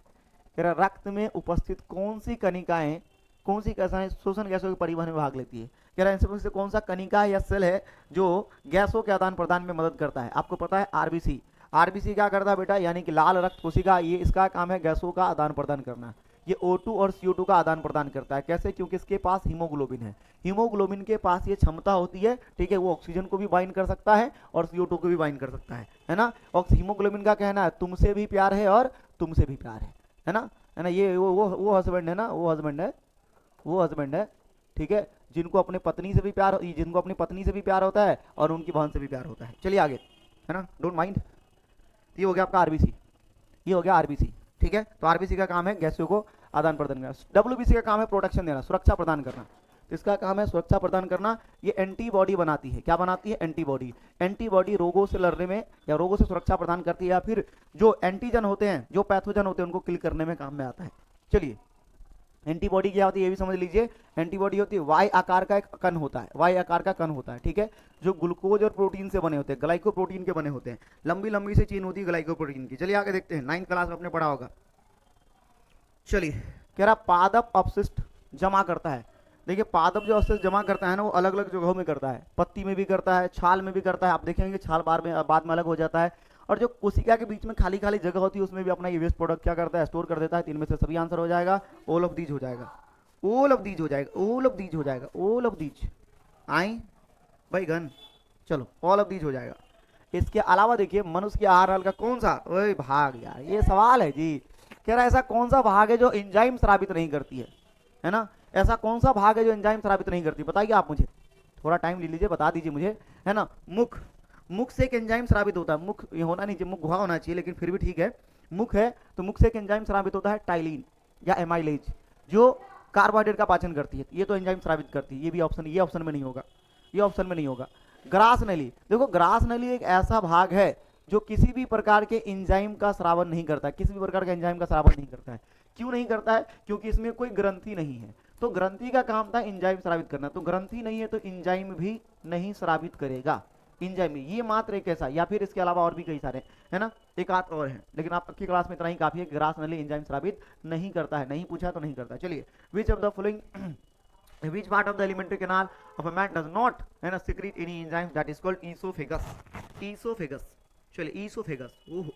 कह रहा रक्त में उपस्थित कौन सी कणिकाएं, कौन सी कणिकाएं शोषण गैसों के परिवहन में भाग लेती है? कह रहा है इनसे कौन सा कणिका या सेल है जो गैसों के आदान प्रदान में मदद करता है? आपको पता है आरबीसी। आरबीसी क्या करता है बेटा, यानी कि लाल रक्त कोशिका, ये इसका काम है गैसों का आदान प्रदान करना। ये O2 और CO2 का आदान प्रदान करता है। कैसे? क्योंकि इसके पास हीमोग्लोबिन है। हीमोग्लोबिन के पास ये क्षमता होती है, ठीक है, वो ऑक्सीजन को भी बाइंड कर सकता है और CO2 को भी बाइंड कर सकता है ना। और हीमोग्लोबिन का कहना है तुमसे भी प्यार है और तुमसे भी प्यार है ना, है ना। ये वो हस्बैंड है ना, वो हस्बैंड है, ठीक है, जिनको अपने पत्नी से भी प्यार, जिनको अपनी पत्नी से भी प्यार होता है और उनकी बहन से भी प्यार होता है। चलिए आगे, है ना, डोंट माइंड। ये हो गया आपका आरबीसी, ये हो गया आरबीसी, ठीक है। तो आरबीसी का काम है गैसों को आदान प्रदान करना। डब्ल्यूबीसी का काम है प्रोटेक्शन देना, सुरक्षा प्रदान करना। तो इसका काम है सुरक्षा प्रदान करना। ये एंटीबॉडी बनाती है। क्या बनाती है? एंटीबॉडी। एंटीबॉडी रोगों से लड़ने में या रोगों से सुरक्षा प्रदान करती है, या फिर जो एंटीजन होते हैं, जो पैथोजन होते हैं, उनको किल करने में काम में आता है। चलिए, एंटीबॉडी क्या होती है ये भी समझ लीजिए। एंटीबॉडी होती है वाई आकार का एक कण होता है, वाई आकार का कण होता है, ठीक है, जो ग्लूकोज और प्रोटीन से बने होते हैं, ग्लाइकोप्रोटीन के बने होते हैं। लंबी लंबी से चेन होती है ग्लाइकोप्रोटीन की। चलिए आगे देखते हैं, 9th क्लास में आपने पढ़ा होगा। चलिए, कह रहा पादप अपशिष्ट जमा करता है। देखिए पादप जो अपशिष्ट जमा करता है ना, वो अलग अलग जगहों में करता है। पत्ती में भी करता है, छाल में भी करता है। आप देखेंगे छाल बाद में अलग हो जाता है। और जो कोशिका के बीच में खाली खाली जगह होती है, उसमें भी अपना ये वेस्ट प्रोडक्ट क्या करता है, स्टोर कर देता है। 3 में से सभी आंसर हो जाएगा, ऑल ऑफ दीज हो जाएगा, ऑल ऑफ दीज हो जाएगा, ऑल ऑफ दीज हो जाएगा, ऑल ऑफ दीज, आई भाई घन, चलो ऑल ऑफ दीज हो जाएगा। इसके अलावा देखिए मनुष्य के आहार नल का कौन सा, ओए भाग यार, ये सवाल है जी। कह रहा है ऐसा कौन सा भाग है जो एंजाइम स्रावित नहीं करती है ना, ऐसा कौन सा भाग है जो एंजाइम स्रावित नहीं करती, बताइए आप मुझे, थोड़ा टाइम ले लीजिए, बता दीजिए मुझे, है ना। मुख, मुख से एक एंजाइम स्रावित होता है, मुख ये होना नहीं चाहिए, मुख गुहा होना चाहिए, लेकिन फिर भी ठीक है, मुख है तो मुख से एक एंजाइम स्रावित होता है टाइलिन या एमाइलेज, जो कार्बोहाइड्रेट का पाचन करती है, ये तो एंजाइम स्रावित करती है, ये भी ऑप्शन, ये ऑप्शन में नहीं होगा, ये ऑप्शन में नहीं होगा। ग्रास नली, देखो ग्रास नली एक ऐसा भाग है जो किसी भी प्रकार के एंजाइम का स्रावन नहीं करता है, किसी भी प्रकार के एंजाइम का स्रावन नहीं करता है। क्यों नहीं करता है, क्योंकि इसमें कोई ग्रंथि नहीं है, तो ग्रंथि का काम था एंजाइम स्रावित करना, तो ग्रंथि नहीं है तो एंजाइम भी नहीं स्रावित करेगा, एंजाइम, ये मात्र एक ऐसा, या फिर इसके अलावा और भी कई सारे, है ना, एक आध और है, लेकिन आपकी क्लास में इतना ही काफी है, ग्रास नली एंजाइम स्रावित नहीं करता है, नहीं पूछा तो नहीं करता। चलिए, which of the following which part of the alimentary canal of a man does not secrete any enzymes, that is called esophagus, esophagus। चलिए esophagus, ओहो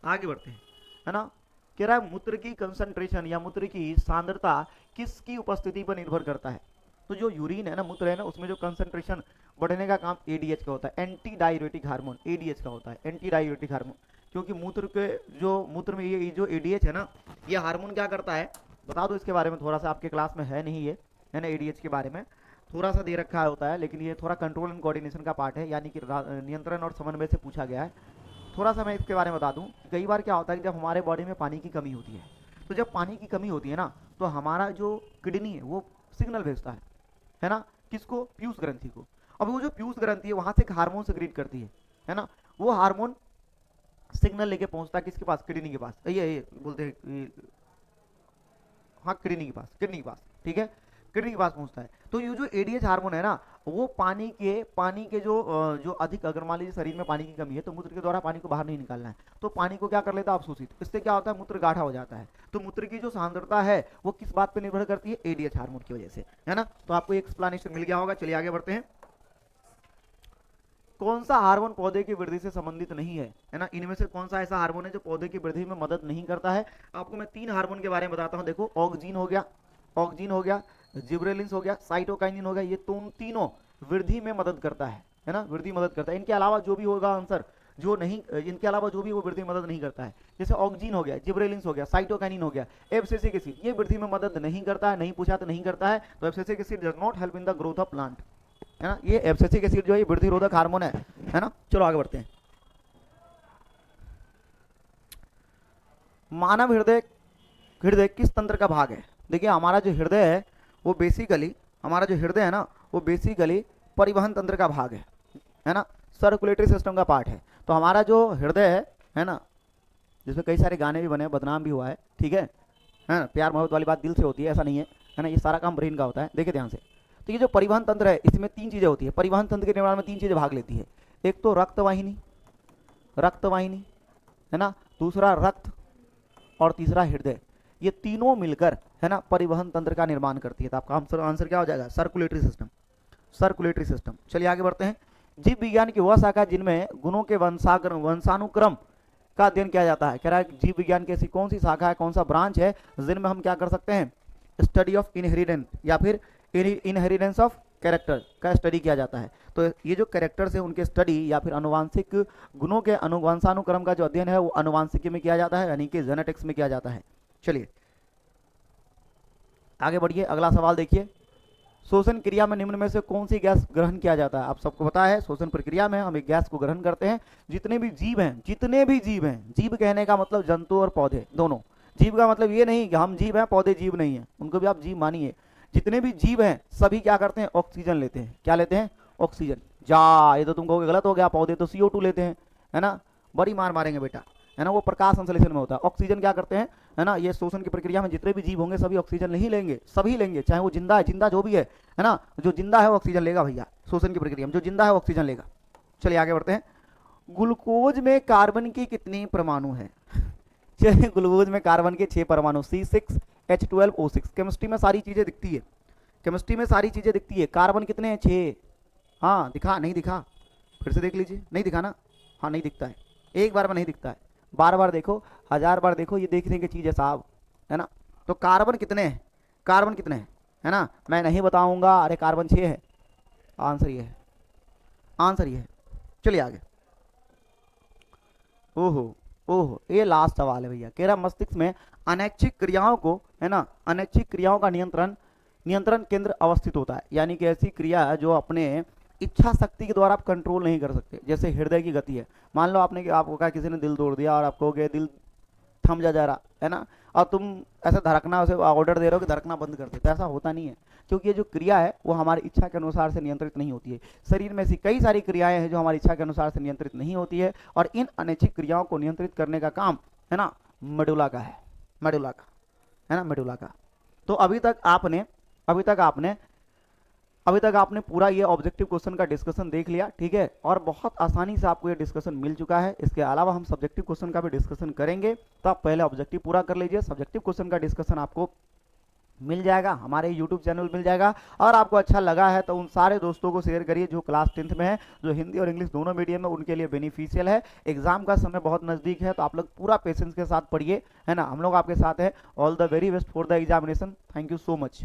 आगे बढ़ते हैं, है ना। कह रहा है मूत्र की कंसंट्रेशन या मूत्र की सांद्रता किसकी उपस्थिति पर निर्भर करता है, तो जो यूरिन है ना, मूत्र है ना, उसमें जो कंसंट्रेशन बढ़ने का काम एडीएच का होता है, एंटी डायूरेटिक हार्मोन एडीएच का होता है, एंटी डायूरेटिक हार्मोन, क्योंकि मूत्र के जो मूत्र में ये जो एडीएच है ना, ये हार्मोन क्या करता है, बता दो इसके बारे में थोड़ा सा, आपके क्लास में है नहीं ये, है ना, एडीएच के बारे में थोड़ा सा दे रखा होता है, लेकिन ये थोड़ा कंट्रोल एंड कोऑर्डिनेशन का पार्ट है, यानी कि नियंत्रण और समन्वय से पूछा गया है। थोड़ा सा मैं इसके बारे में बता दूं, कई बार क्या होता है कि जब हमारे बॉडी में पानी की कमी होती है, तो जब पानी की कमी होती है ना, तो हमारा जो किडनी है वो सिग्नल भेजता है ना, किसको, पीयूष ग्रंथि को। अब वो जो पीयूष ग्रंथि है वहां से एक हार्मोन सेक्रेट करती है ना, वो हार्मोन सिग्नल लेके पहुंचता है किसके पास, किडनी के पास, ये बोलते हैं, हाँ किडनी के पास, किडनी के पास, ठीक है, किडनी के पास पहुंचता है। तो ये जो एडीएच हार्मोन है ना, वो पानी के जो अधिक, अगर मान लीजिए शरीर में पानी की कमी है तो मूत्र के द्वारा पानी को बाहर नहीं निकालना है, तो पानी को क्या कर लेता है अवशोषित, इससे क्या होता है, मूत्र गाढ़ा हो जाता है। तो मूत्र की जो सांद्रता है वो किस बात पर निर्भर करती है, एडीएच हार्मोन की वजह से, है ना। तो आपको एक एक्सप्लेनेशन मिल गया होगा। चलिए आगे बढ़ते हैं। कौन सा हार्मोन पौधे की वृद्धि से संबंधित नहीं है ना, इनमें से कौन सा ऐसा हार्मोन है जो पौधे की वृद्धि में मदद नहीं करता है। आपको मैं 3 हार्मोन के बारे में बताता हूं, देखो, ऑक्सीजन हो गया, ऑक्सीजन हो गया, जिब्रेलिन्स हो गया, साइटोकाइनिन हो गया, ये तीनों वृद्धि में मदद करता है ना, वृद्धि मदद करता है। इनके अलावा जो भी होगा आंसर, जो नहीं, इनके अलावा जो भी वो वृद्धि में मदद नहीं करता है, जैसे ऑक्सीजन हो गया, जिब्रेलिन्स हो गया, साइटोकाइनिन हो गया, एब्सिसिक एसिड, ये वृद्धि में मदद नहीं करता है, नहीं पूछा तो नहीं करता है, तो abscisic acid does not help in the growth of plant, है ना। ये एब्सिसिक एसिड जो है वृद्धि रोधक हार्मोन है ना। चलो आगे बढ़ते हैं। मानव हृदय, हृदय किस तंत्र का भाग है। देखिए हमारा जो हृदय है वो बेसिकली, हमारा जो हृदय है ना वो बेसिकली परिवहन तंत्र का भाग है ना, सर्कुलेटरी सिस्टम का पार्ट है। तो हमारा जो हृदय है ना, जिसमें कई सारे गाने भी बने, बदनाम भी हुआ है, ठीक है ना, प्यार मोहब्बत वाली बात दिल से होती है, ऐसा नहीं है ना, ये सारा काम ब्रेन का होता है। देखिए ध्यान से, तो ये जो परिवहन तंत्र है इसमें 3 चीजें होती है, परिवहन तंत्र के निर्माण में 3 चीजें भाग लेती है। एक तो रक्तवाहिनी, रक्तवाहिनी है ना, दूसरा रक्त, और तीसरा हृदय, ये तीनों मिलकर है ना परिवहन तंत्र का निर्माण करती है। तो आपका आंसर क्या हो जाएगा, सर्कुलेटरी सिस्टम, सर्कुलेटरी सिस्टम। चलिए आगे बढ़ते हैं। जीव विज्ञान की वह शाखा जिनमें गुणों के वंशानुक्रम का अध्ययन किया जाता है। कह रहा है जीव विज्ञान की ऐसी कौन सी शाखा है, कौन सा ब्रांच है जिनमें हम क्या कर सकते हैं, स्टडी ऑफ इनहेरिटेंस या फिर इनहेरिटेंस ऑफ कैरेक्टर का स्टडी किया जाता है। तो ये जो कैरेक्टर्स है उनके स्टडी या फिर अनुवांशिक गुणों के वंशानुक्रम का जो अध्ययन है वो अनुवांशिकी में किया जाता है, यानी कि जेनेटिक्स में किया जाता है। चलिए आगे बढ़िए, अगला सवाल देखिए। श्वसन क्रिया में निम्न में से कौन सी गैस ग्रहण किया जाता है। आप सबको पता है श्वसन प्रक्रिया में हम एक गैस को ग्रहण करते हैं। जितने भी जीव हैं, जितने भी जीव हैं, जीव कहने का मतलब जंतु और पौधे दोनों, जीव का मतलब ये नहीं कि हम जीव हैं पौधे जीव नहीं है, उनको भी आप जीव मानिए। जितने भी जीव हैं सभी क्या करते हैं, ऑक्सीजन लेते हैं। क्या लेते हैं, ऑक्सीजन। जा, ये तो तुम कहोगे गलत हो गया, पौधे तो CO2 लेते हैं, है ना, बड़ी मार मारेंगे बेटा, है ना, वो प्रकाश संश्लेषण में होता है। ऑक्सीजन क्या करते हैं, है ना, ये श्वसन की प्रक्रिया में जितने भी जीव होंगे सभी ऑक्सीजन नहीं लेंगे, सभी लेंगे, चाहे वो जिंदा है, जिंदा जो भी है ना, जो जिंदा है वो ऑक्सीजन लेगा भैया, श्वसन की प्रक्रिया में जो जिंदा है वो ऑक्सीजन लेगा। चलिए आगे बढ़ते हैं। ग्लूकोज में कार्बन की कितनी परमाणु है। चलिए ग्लूकोज में कार्बन के 6 परमाणु, C6H12O6। केमिस्ट्री में सारी चीजें दिखती है, केमिस्ट्री में सारी चीजें दिखती है। कार्बन कितने हैं, 6। हाँ दिखा, नहीं दिखा, फिर से देख लीजिए, नहीं दिखा ना, हाँ नहीं दिखता है, एक बार में नहीं दिखता है, बार बार देखो, 1000 बार देखो, ये देखने की चीज है साहब, है ना। तो कार्बन कितने हैं, कार्बन कितने हैं, है ना, मैं नहीं बताऊंगा, अरे कार्बन 6 है, आंसर ये है, आंसर ये है। चलिए आगे। ओहो ओहो, ये लास्ट सवाल है भैया। कह रहा मस्तिष्क में अनैच्छिक क्रियाओं को, है ना, अनैच्छिक क्रियाओं का नियंत्रण केंद्र अवस्थित होता है। यानी कि ऐसी क्रिया है जो अपने इच्छा शक्ति के द्वारा आप कंट्रोल नहीं कर सकते। जैसे हृदय की गति है, मान लो आपने, आपको कहा किसी ने दिल तोड़ दिया और आपको कहे दिल थम जा रहा है ना, और तुम ऐसे धड़कना, उसे ऑर्डर दे रहे हो कि धड़कना बंद कर दे, तो ऐसा होता नहीं है, क्योंकि ये जो क्रिया है वो हमारी इच्छा के अनुसार से नियंत्रित नहीं होती है। शरीर में ऐसी कई सारी क्रियाएं हैं जो हमारी इच्छा के अनुसार से नियंत्रित नहीं होती है, और इन अनैच्छिक क्रियाओं को नियंत्रित करने का काम, है ना, मेडुला का है, मेडुला का, है ना, मेडुला का। तो अभी तक आपने पूरा ये ऑब्जेक्टिव क्वेश्चन का डिस्कशन देख लिया, ठीक है, और बहुत आसानी से आपको ये डिस्कशन मिल चुका है। इसके अलावा हम सब्जेक्टिव क्वेश्चन का भी डिस्कशन करेंगे, तो आप पहले ऑब्जेक्टिव पूरा कर लीजिए। सब्जेक्टिव क्वेश्चन का डिस्कशन आपको मिल जाएगा, हमारे यूट्यूब चैनल मिल जाएगा। और आपको अच्छा लगा है तो उन सारे दोस्तों को शेयर करिए जो क्लास 10th में है, जो हिंदी और इंग्लिश दोनों मीडियम है, उनके लिए बेनिफिशियल है। एग्जाम का समय बहुत नज़दीक है, तो आप लोग पूरा पेशेंस के साथ पढ़िए, है ना, हम लोग आपके साथ है। All the very best for the examination. Thank you so much.